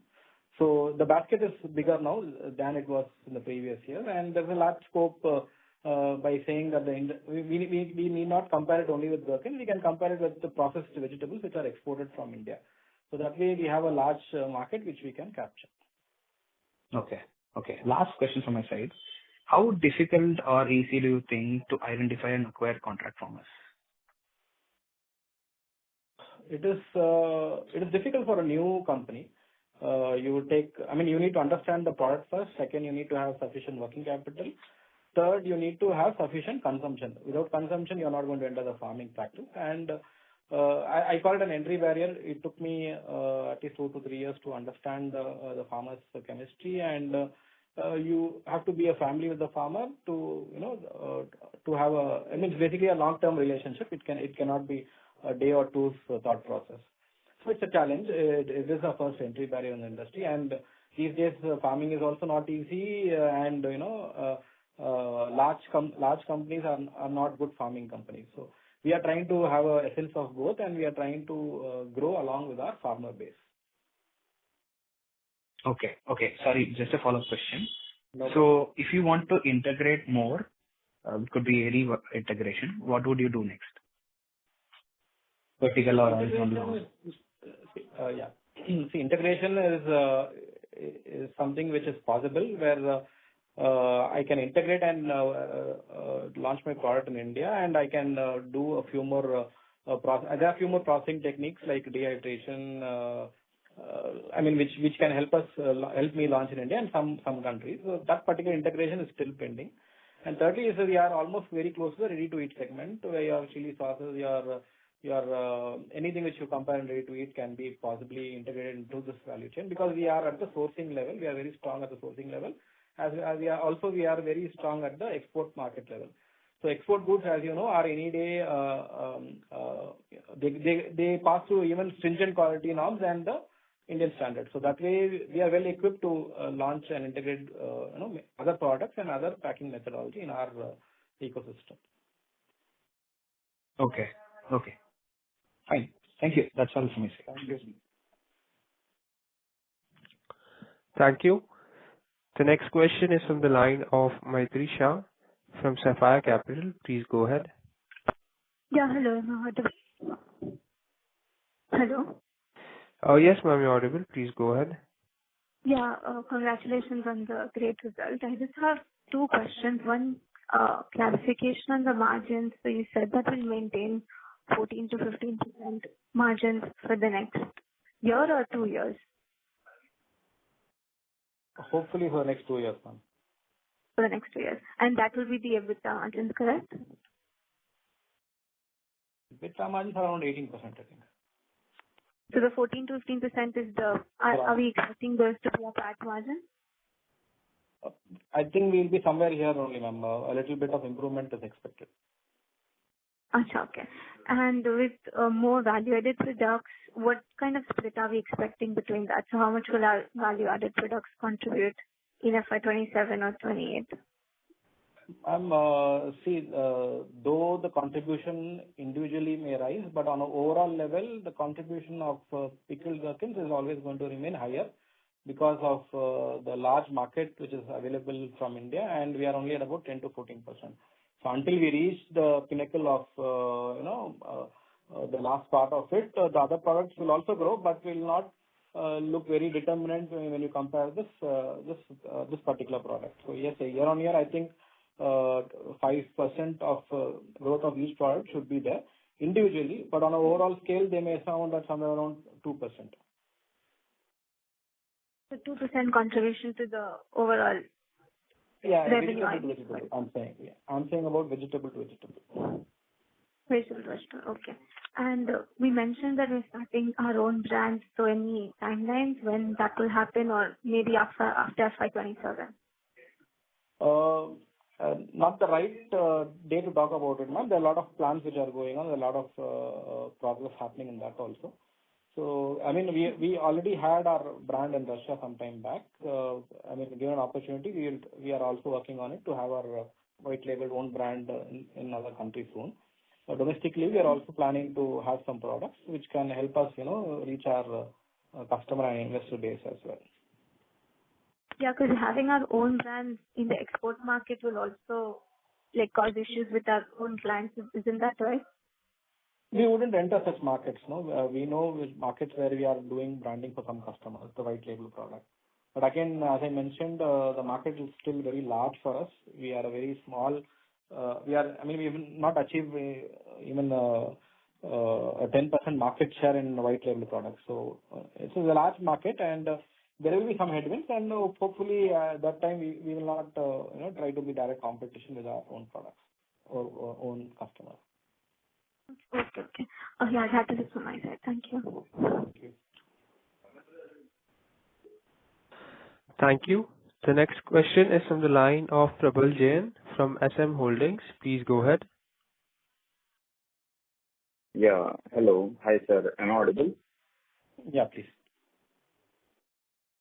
So the basket is bigger now than it was in the previous year, and there's a large scope by saying that we need not compare it only with gherkin. We can compare it with the processed vegetables which are exported from India. So that way we have a large market which we can capture. Okay. Okay. Last question from my side. How difficult or easy do you think to identify and acquire contract farmers? It is difficult for a new company. You need to understand the product first. Second, you need to have sufficient working capital. Third, you need to have sufficient consumption. Without consumption, you're not going to enter the farming practice. And I call it an entry barrier. It took me at least 2 to 3 years to understand the farmer's chemistry, and you have to be a family with the farmer to have it's basically a long-term relationship. It cannot be a day or two's thought process. So it's a challenge. It is a first entry barrier in the industry, and these days farming is also not easy, and large companies are not good farming companies. So we are trying to have a essence of both, and we are trying to grow along with our farmer base. Okay. Sorry, just a follow-up question. No So if you want to integrate more, it could be any integration, what would you do next? Vertical or horizontal? See, integration is something which is possible, where I can integrate and launch my product in India, and I can do a few more there are a few more processing techniques like dehydration, which can help me launch in India and some countries. So that particular integration is still pending. And thirdly, is we are almost very close to the ready-to-eat segment, where your chili sauces, your anything which you compare in ready-to-eat can be possibly integrated into this value chain, because we are at the sourcing level. We are very strong at the sourcing level. As we are very strong at the export market level. So export goods, as you know, are any day they pass through even stringent quality norms and the Indian standards. So that way we are well equipped to launch and integrate other products and other packing methodology in our ecosystem. Okay. Fine. Thank you. That's all from me. Thank you. Thank you. The next question is from the line of Maitri Shah from Sapphire Capital. Please go ahead. Yeah, hello. Hello. Yes, ma'am, you're audible. Please go ahead. Yeah, congratulations on the great result. I just have 2 questions. One, clarification on the margins. So you said that we'll maintain 14 to 15% margins for the next year or 2 years? Hopefully for the next 2 years, ma'am. For the next 2 years. And that will be the EBITDA margins, correct? EBITDA margins are around 18%, I think. So the 14 to 15% is are we expecting those to be a PAT margin? I think we'll be somewhere here only, ma'am. A little bit of improvement is expected. Okay. And with more value-added products, what kind of split are we expecting between that? So how much will our value-added products contribute in FY27 or 28? Though the contribution individually may rise, but on an overall level, the contribution of pickled gherkins is always going to remain higher because of the large market which is available from India, and we are only at about 10 to 14%. So until we reach the pinnacle of the last part of it, the other products will also grow, but will not look very determinant when you compare this particular product. So yes, year on year, I think 5% of growth of each product should be there individually, but on an overall scale, they may sound at somewhere around 2%. So 2% contribution to the overall revenue. Vegetable. I'm saying about vegetable to vegetable. Vegetable to vegetable. Okay. And we mentioned that we're starting our own brands. So any timelines when that will happen, or maybe after FY27? Not the right day to talk about it, ma'am. There are a lot of plans which are going on. There are a lot of progress happening in that also. So So, I mean, we already had our brand in Russia some time back. I mean, given an opportunity, we are also working on it to have our white label own brand in other countries soon. Domestically, we are also planning to have some products which can help us, reach our customer and investor base as well. Yeah, because having our own brands in the export market will also cause issues with our own clients. Isn't that right? We wouldn't enter such markets, no. We know markets where we are doing branding for some customers, the white label product. But again, as I mentioned, the market is still very large for us. We are a very small. We have not achieved even a 10% market share in white label products. So it's a large market, and there will be some headwinds, and hopefully that time we will not try to be direct competition with our own products or own customers. Okay. Yeah, that is it from my side. Thank you. Thank you. Thank you. The next question is from the line of Prabal Jain from SM Holdings. Please go ahead. Yeah. Hello. Hi, sir. Am I audible? Yeah, please.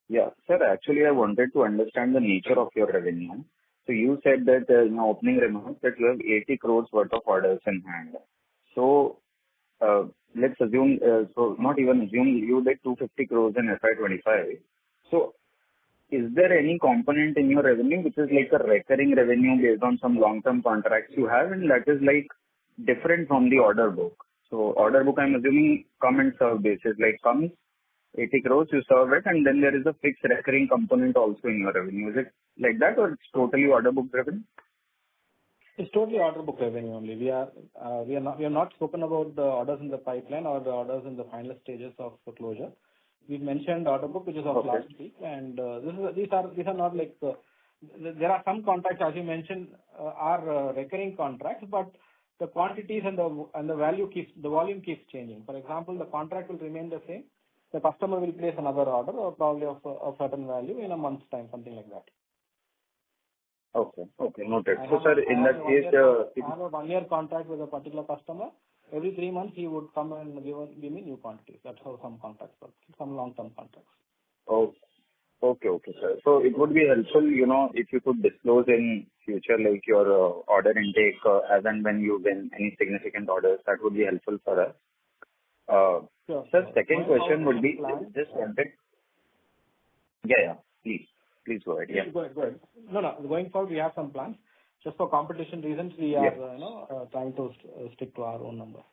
Yeah. Sir, actually, I wanted to understand the nature of your revenue. So you said that in opening remarks that you have 80 crores worth of orders in hand. So let's assume, not even assume, you did 250 crores in FY25. So is there any component in your revenue which is like a recurring revenue based on some long-term contracts you have, and that is like different from the order book? So order book, I'm assuming, come and serve basis, like comes 80 crores, you serve it, and then there is a fixed recurring component also in your revenue. Is it like that, or it's totally order book driven? It's totally order book revenue only. We have not spoken about the orders in the pipeline or the orders in the final stages of closure. We mentioned order book, which is of last week, and these are not like there are some contracts, as you mentioned, are recurring contracts, but the quantities and the volume keeps changing. For example, the contract will remain the same. The customer will place another order, or probably of a certain value in a month's time, something like that. Okay, noted. So, sir, in that case, I have a 1-year contract with a particular customer. Every 3 months, he would come and give me new quantities. That's how some contracts work, some long-term contracts. Oh, okay, sir. So it would be helpful, if you could disclose in future, like your order intake as and when you win any significant orders. That would be helpful for us. Sure. Sir, second question would be just wanted. Yeah. Please go ahead. Yeah. Go ahead. No. Going forward, we have some plans. Just for competition reasons, we are trying to stick to our own numbers.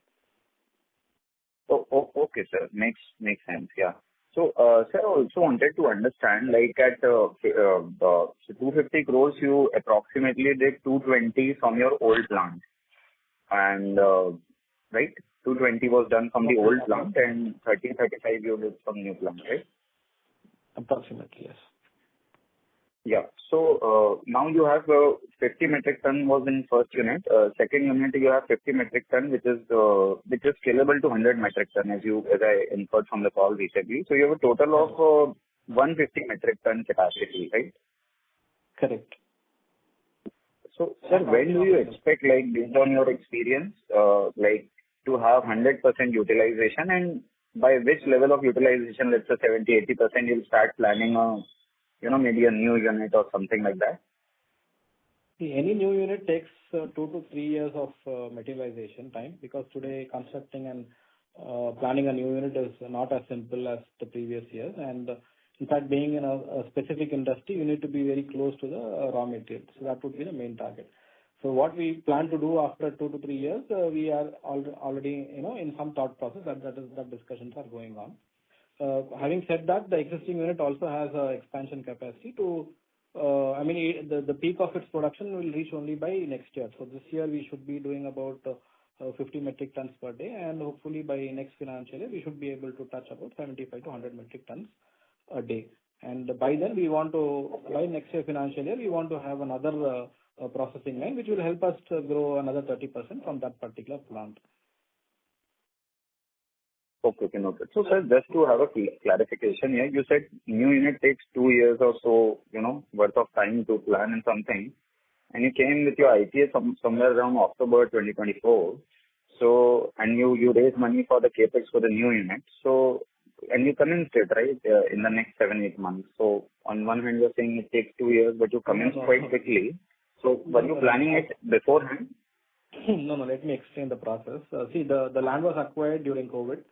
Okay, sir. Makes sense. Yeah. So, sir, I also wanted to understand, like at 250 crores, you approximately did 220 from your old plant, and right, 220 was done from the old plant, and 35 you did from new plant, right? Approximately, yes. Yeah. So now you have 50 metric ton was in first unit. Second unit you have 50 metric ton, which is scalable to 100 metric ton, as I inferred from the call recently. So you have a total of 150 metric ton capacity, right? Correct. So, sir, when do you expect, like based on your experience, like to have 100% utilization, and by which level of utilization, let's say 70-80%, you'll start planning maybe a new unit or something like that? Any new unit takes 2 to 3 years of materialization time, because today constructing and planning a new unit is not as simple as the previous years. And in fact, being in a specific industry, you need to be very close to the raw material. So that would be the main target. So what we plan to do after 2 to 3 years, we are already in some thought process that discussions are going on. Having said that, the existing unit also has expansion capacity to, the peak of its production will reach only by next year. So this year we should be doing about 50 metric tons per day, and hopefully by next financial year we should be able to touch about 75 to 100 metric tons a day. And by then by next year financial year, we want to have another processing line, which will help us to grow another 30% from that particular plant. Okay, noted. So, sir, just to have a clarification here, you said new unit takes 2 years or so, worth of time to plan and something, and you came with your IPA somewhere around October 2024. So, and you raised money for the capex for the new unit. So, and you commenced it, right, in the next 7-8 months. So on one hand, you're saying it takes 2 years, but you commenced quite quickly. So were you planning it beforehand? No, let me explain the process. See, the land was acquired during COVID.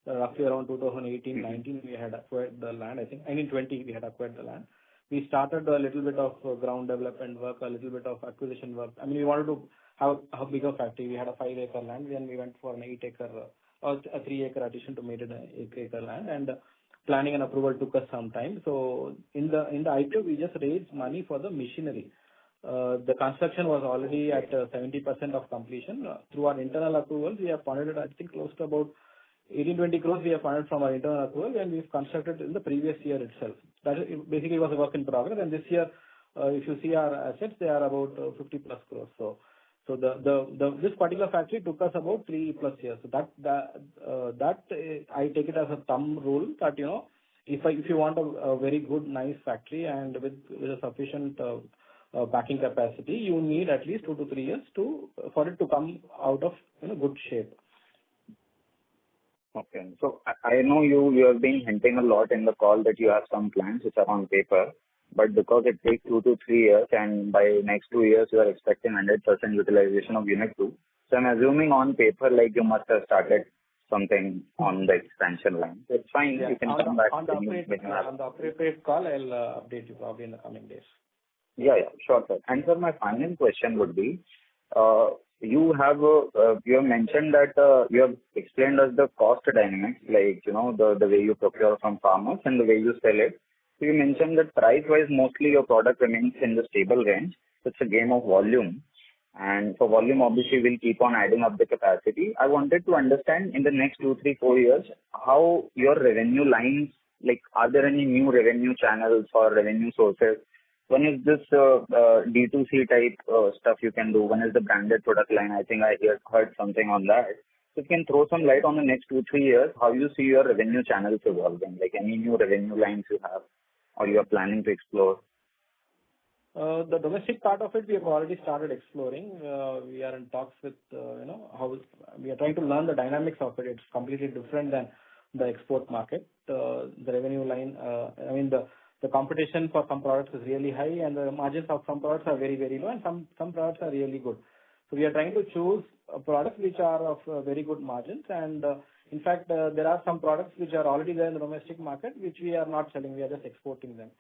Roughly around 2018-19, we had acquired the land. I think, 20 we had acquired the land. We started a little bit of ground development work, a little bit of acquisition work. I mean, we wanted to have a bigger factory. We had a 5-acre land, then we went for an 8-acre or a 3-acre addition to made it an 8-acre land, and planning and approval took us some time. So in the IPO, we just raised money for the machinery. The construction was already at 70% of completion. Through our internal approvals, we have funded, I think, close to about 18-20 crores we have funded from our internal approval, and we've constructed in the previous year itself. That basically was a work in progress. And this year, if you see our assets, they are about 50 plus crores. So this particular factory took us about 3+ years. So that I take it as a thumb rule that, if you want a very good, nice factory and with a sufficient packing capacity, you need at least 2 to 3 years for it to come out of good shape. Okay. So I know you have been hinting a lot in the call that you have some plans which are on paper, but because it takes 2 to 3 years and by next 2 years you are expecting 100% utilization of Unit 2. So I'm assuming on paper, like you must have started something on the expansion line. It's fine. Yeah. You can come back on the appropriate call. I'll update you probably in the coming days. Yeah, sure, sir. And sir, my final question would be, you have mentioned that you have explained us the cost dynamics, like, the way you procure from farmers and the way you sell it. So you mentioned that price-wise, mostly your product remains in the stable range. It's a game of volume. And for volume, obviously, we'll keep on adding up the capacity. I wanted to understand in the next 2, 3, 4 years, how your revenue lines, like, are there any new revenue channels or revenue sources? One is this D2C type stuff you can do. One is the branded product line. I think I heard something on that. So you can throw some light on the next 2, 3 years, how you see your revenue channels evolving, like any new revenue lines you have or you are planning to explore. The domestic part of it, we have already started exploring. We are in talks with, how we are trying to learn the dynamics of it. It's completely different than the export market. The revenue line, the competition for some products is really high, and the margins of some products are very, very low, and some products are really good. So we are trying to choose products which are of very good margins, and in fact, there are some products which are already there in the domestic market which we are not selling. We are just exporting them.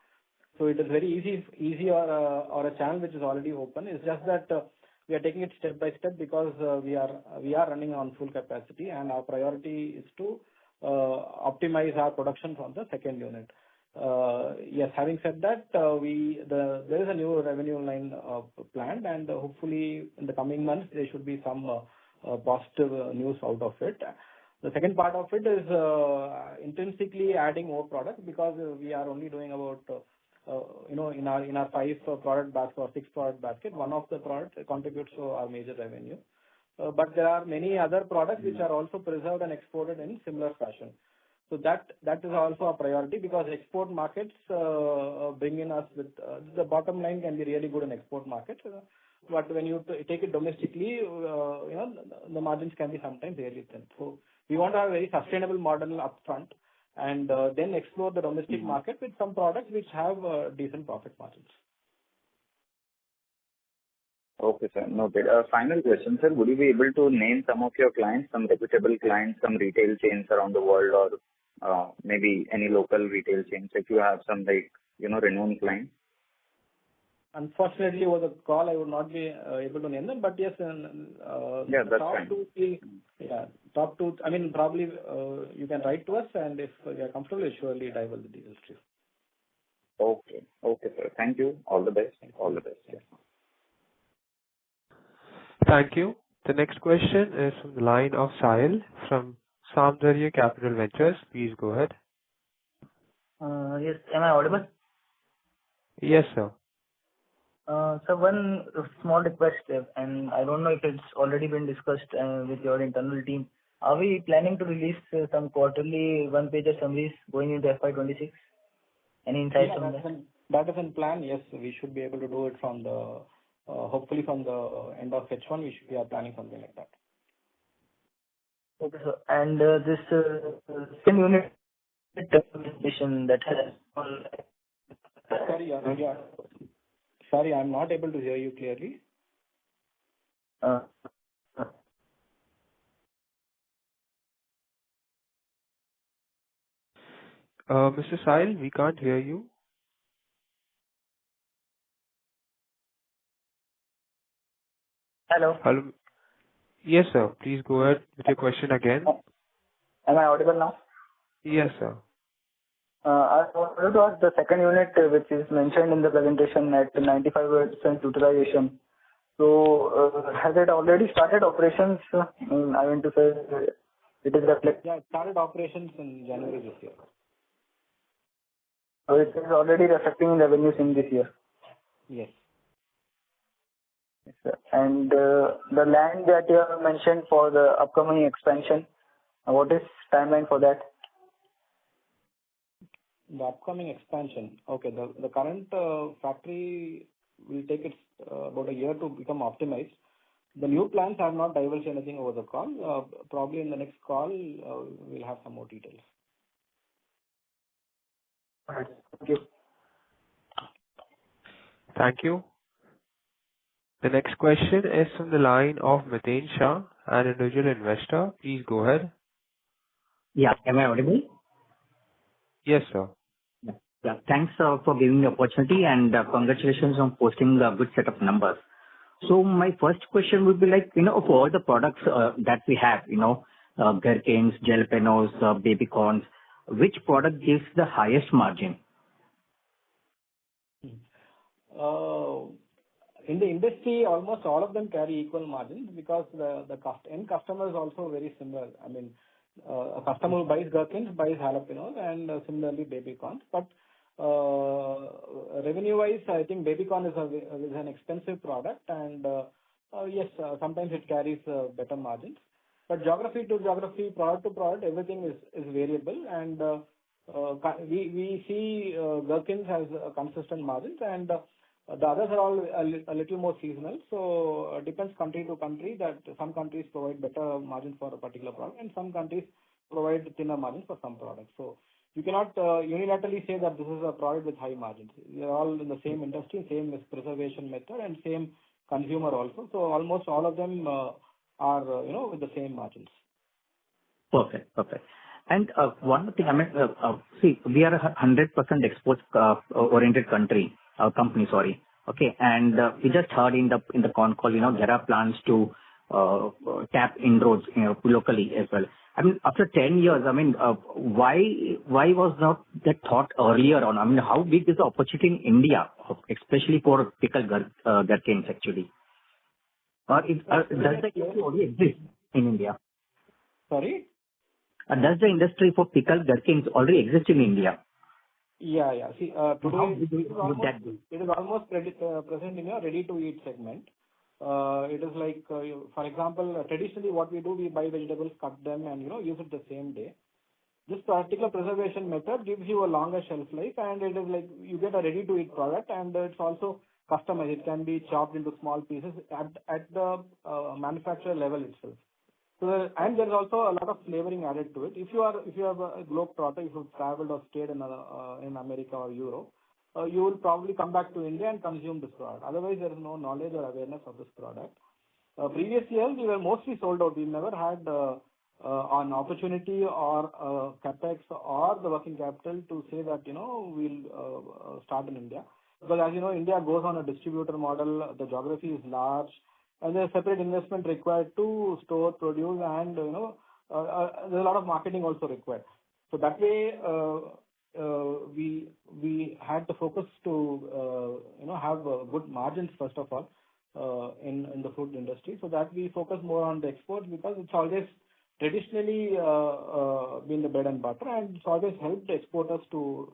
So it is very easy or a channel which is already open. It's just that we are taking it step by step because we are running on full capacity, and our priority is to optimize our production from the second unit. Yes, having said that, there is a new revenue line planned, and hopefully in the coming months there should be some positive news out of it. The second part of it is intrinsically adding more products, because we are only doing about in our 5 product basket or 6 product basket, one of the products contributes to our major revenue. But there are many other products which are also preserved and exported in similar fashion. So that is also a priority, because export markets bring in us with the bottom line can be really good in export markets. But when you take it domestically, the margins can be sometimes really thin. So we want to have a very sustainable model up front, and then explore the domestic market with some products which have decent profit margins. Okay, sir. Noted. Final question, sir. Would you be able to name some of your clients, some reputable clients, some retail chains around the world, or maybe any local retail chains, if you have some, renowned clients? Unfortunately, over the call, I would not be able to name them, but yes, that's top fine. Top two. I mean, probably you can write to us, and if you are comfortable, we'll surely divulge the details to you. Okay, sir. Thank you. All the best. All the best. Yeah. Thank you. The next question is from the line of Sahil from Samdharya Capital Ventures. Please go ahead. Yes. Am I audible? Yes, sir. So one small request, and I don't know if it's already been discussed with your internal team. Are we planning to release some quarterly one-pager summaries going into FY26? Any insights on that? That is in plan. Yes, we should be able to do it from hopefully from the end of H1. We are planning something like that. Okay, sir. And this second unit presentation that has Sorry, I'm not able to hear you clearly. Mr. Sahil, we can't hear you. Hello. Hello. Yes, sir. Please go ahead with your question again. Am I audible now? Yes, sir. I wanted to ask the second unit, which is mentioned in the presentation at 95% utilization. So, has it already started operations? I mean to say, it is reflected. Yeah, it started operations in January this year. So it is already reflecting in revenues in this year. Yes. Yes, sir. And the land that you have mentioned for the upcoming expansion, what is timeline for that? The upcoming expansion. Okay, the current factory will take it about a year to become optimized. The new plans, I have not divulged anything over the call. Probably in the next call, we'll have some more details. All right. Thank you. Thank you. The next question is from the line of Miten Shah, an individual investor. Please go ahead. Yeah. Am I audible? Yes, sir. Yeah. Thanks for giving the opportunity, and congratulations on posting a good set of numbers. So my first question would be like, of all the products that we have, gherkins, jalapenos, baby corns, which product gives the highest margin? In the industry, almost all of them carry equal margins because the end customer is also very similar. I mean, a customer who buys gherkins buys jalapenos and similarly baby corns. But revenue-wise, I think baby corn is an expensive product, and yes, sometimes it carries better margins. But geography to geography, product to product, everything is variable, and we see gherkins has consistent margins, and the others are all a little more seasonal. So it depends country to country, that some countries provide better margins for a particular product and some countries provide thinner margins for some products. So you cannot unilaterally say that this is a product with high margins. They are all in the same industry, same preservation method and same consumer also. So almost all of them are with the same margins. Perfect. And one more thing, see, we are a 100% export oriented company, sorry. Okay, and we just heard in the con call, there are plans to tap inroads, locally as well. I mean, after 10 years, why was not that thought earlier on? I mean, how big is the opportunity in India, especially for pickled gherkins actually? Or does the industry already exist in India? Sorry? Does the industry for pickled gherkins already exist in India? Yeah. See, today it is almost present in a ready-to-eat segment. It is like, for example, traditionally what we do, we buy vegetables, cut them, and use it the same day. This particular preservation method gives you a longer shelf life, and it is like you get a ready-to-eat product, and it's also customized. It can be chopped into small pieces at the manufacturer level itself. So, and there's also a lot of flavoring added to it. If you have a globetrotter, if you've traveled or stayed in America or Europe, you will probably come back to India and consume this product. Otherwise, there is no knowledge or awareness of this product. Previous years, we were mostly sold out. We never had an opportunity or capex or the working capital to say that we'll start in India. Because as you know, India goes on a distributor model. The geography is large, and there's separate investment required to store, produce, and there's a lot of marketing also required. So that way, we had the focus to have good margins first of all in the food industry. So that we focus more on the exports because it's always traditionally been the bread and butter, and it's always helped exporters to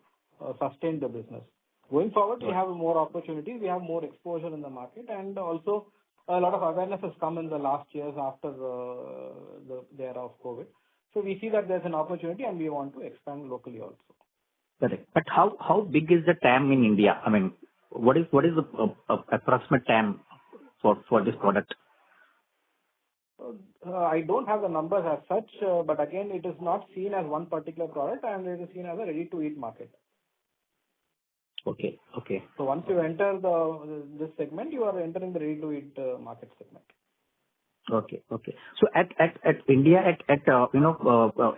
sustain the business. Going forward, we have more opportunities, we have more exposure in the market, and also a lot of awareness has come in the last years after the era of COVID. So we see that there's an opportunity, and we want to expand locally also. Correct. But how big is the TAM in India? I mean, what is the approximate TAM for this product? I don't have the numbers as such, but again, it is not seen as one particular product, and it is seen as a ready-to-eat market. Okay. Okay. So once you enter this segment, you are entering the ready-to-eat market segment. Okay. Okay. So at India,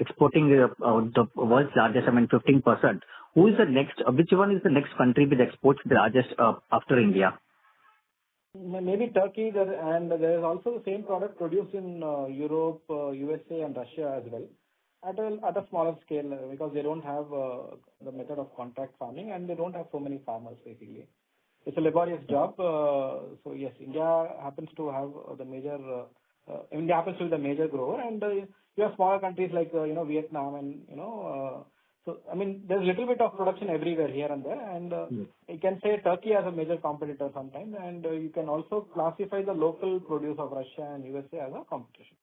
exporting the world's largest, 15%, who is the next, which one is the next country with exports the largest after India? Maybe Turkey, and there is also the same product produced in Europe, USA, and Russia as well, at a smaller scale because they don't have the method of contract farming and they don't have so many farmers basically. It's a laborious job. So yes, India happens to have the major. India happens to be the major grower, and you have smaller countries like Vietnam and so I mean there's a little bit of production everywhere here and there, and you can say Turkey as a major competitor sometimes, and you can also classify the local produce of Russia and USA as a competition.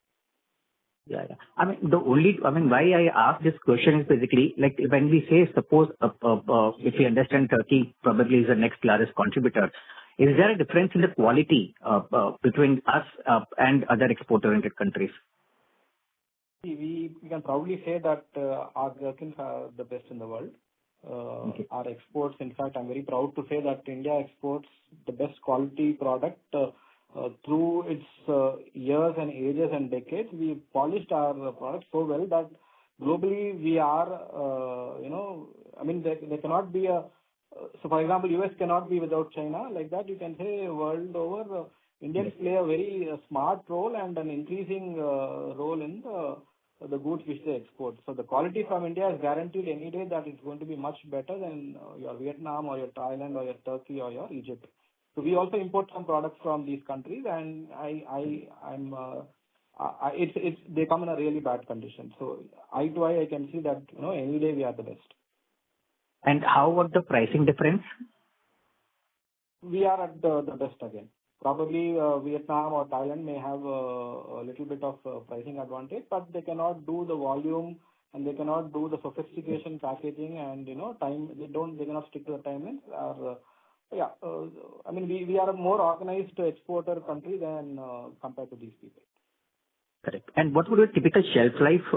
Yeah, yeah. Why I ask this question is basically like when we say, suppose, if we understand Turkey probably is the next largest contributor, is there a difference in the quality between us and other export-oriented countries? We can proudly say that our gherkins are the best in the world. Okay. Our exports, in fact, I'm very proud to say that India exports the best quality product through its years and ages and decades. We polished our product so well that globally we are, there cannot be so for example, US cannot be without China. Like that, you can say world over, Indians play a very smart role and an increasing role in the goods which they export. So the quality from India is guaranteed any day that it's going to be much better than your Vietnam or your Thailand or your Turkey or your Egypt. So we also import some products from these countries, and they come in a really bad condition. So eye to eye, I can see that any day we are the best. And how about the pricing difference? We are at the best again. Probably Vietnam or Thailand may have a little bit of pricing advantage, but they cannot do the volume and they cannot do the sophistication packaging and time. They cannot stick to the timelines. We are a more organized exporter country than compared to these people. Correct. And what would be a typical shelf life,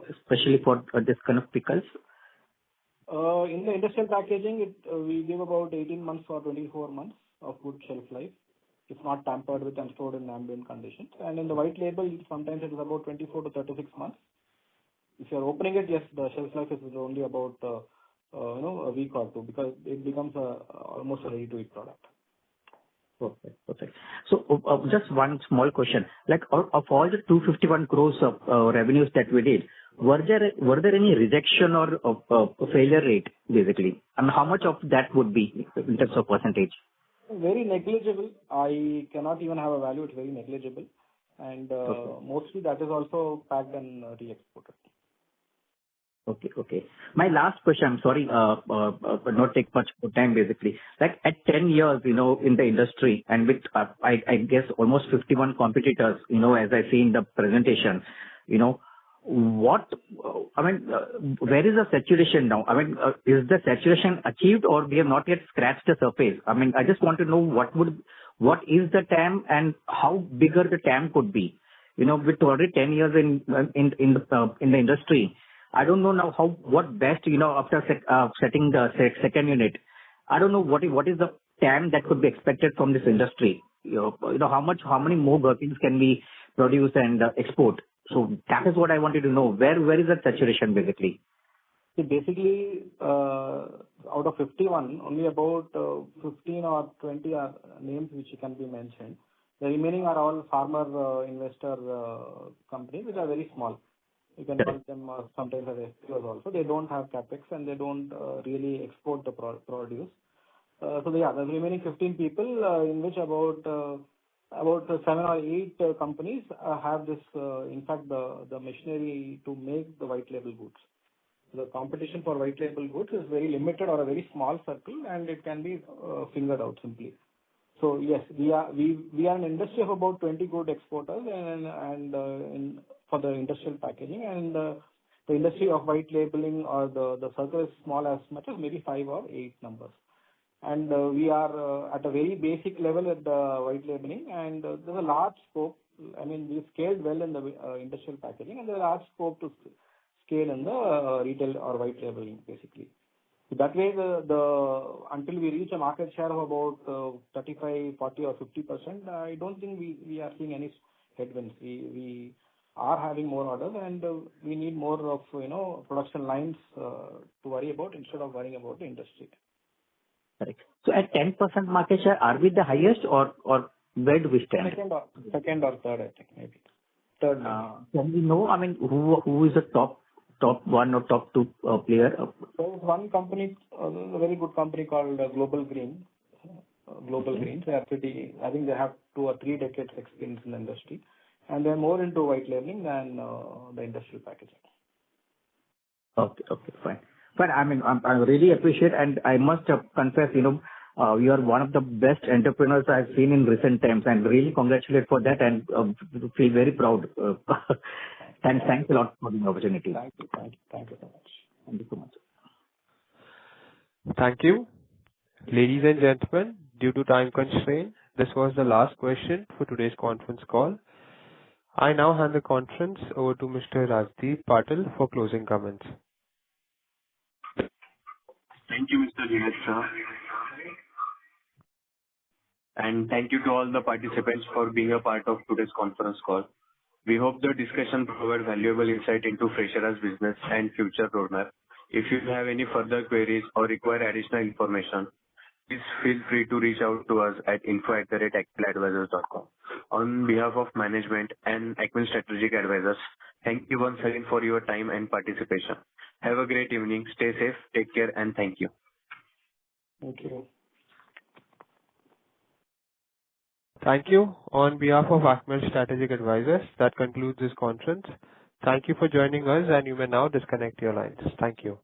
especially for this kind of pickles? In the industrial packaging, we give about 18 months or 24 months of good shelf life, if not tampered with and stored in ambient conditions. And in the white label, sometimes it is about 24 to 36 months. If you are opening it, yes, the shelf life is only about a week or two because it becomes almost a ready-to-eat product. Perfect. So just one small question. Like of all the 251 crores of revenues that we did, were there any rejection or failure rate basically? And how much of that would be in terms of percentage? Very negligible. I cannot even have a value. It's very negligible. And mostly that is also packed and re-exported. Okay. My last question, I'm sorry, but not take much more time basically. Like at 10 years, in the industry and with, I guess almost 51 competitors, as I see in the presentation, where is the saturation now? Is the saturation achieved or we have not yet scratched the surface? I just want to know what is the TAM and how bigger the TAM could be. With already 10 years in the industry, I don't know now what best, after setting the second unit, I don't know what is the TAM that could be expected from this industry. How many more gherkins can we produce and export? So that is what I wanted to know. Where is that saturation basically? Basically, out of 51, only about 15 or 20 are names which can be mentioned. The remaining are all farmer investor companies which are very small. You can call them sometimes as FPOs also. They don't have capex and they don't really export the produce. So the remaining 15 people, in which about 7 or 8 companies have this. In fact, the machinery to make the white label goods. The competition for white label goods is very limited or a very small circle, and it can be fingered out simply. So yes, we are an industry of about 20 good exporters for the industrial packaging, and the industry of white labeling or the circle is small as much as maybe 5 or 8 numbers. And we are at a very basic level at the white labeling, and there's a large scope I mean, we scaled well in the industrial packaging, and there are large scope to scale in the retail or white labeling, basically. So that way, until we reach a market share of about 35, 40, or 50%, I don't think we are seeing any headwinds. We are having more orders, and we need more of production lines to worry about instead of worrying about the industry. Correct. So at 10% market share, are we the highest, or where do we stand? Second or third, I think, maybe. Third. Can we know, I mean, who is the top one or top two player? There's one company, a very good company called Global Green. They are pretty, I think they have 2 or 3 decades experience in the industry, and they're more into white labeling than the industrial packaging. Okay, fine. But I mean, I really appreciate, and I must confess, you are one of the best entrepreneurs I've seen in recent times, and really congratulate for that, and feel very proud. Thanks a lot for the opportunity. Thank you so much. Thank you so much. Thank you. Ladies and gentlemen, due to time constraint, this was the last question for today's conference call. I now hand the conference over to Mr. Rajdeep Patil for closing comments. Thank you, Mr. Junaid sir. And thank you to all the participants for being a part of today's conference call. We hope the discussion provided valuable insight into Freshara's business and future roadmap. If you have any further queries or require additional information, please feel free to reach out to us at info@acmeladvisors.com. On behalf of management and Acme Strategic Advisors, thank you once again for your time and participation. Have a great evening. Stay safe, take care, and thank you. Thank you. Thank you. On behalf of Acme Strategic Advisors, that concludes this conference. Thank you for joining us, and you may now disconnect your lines. Thank you.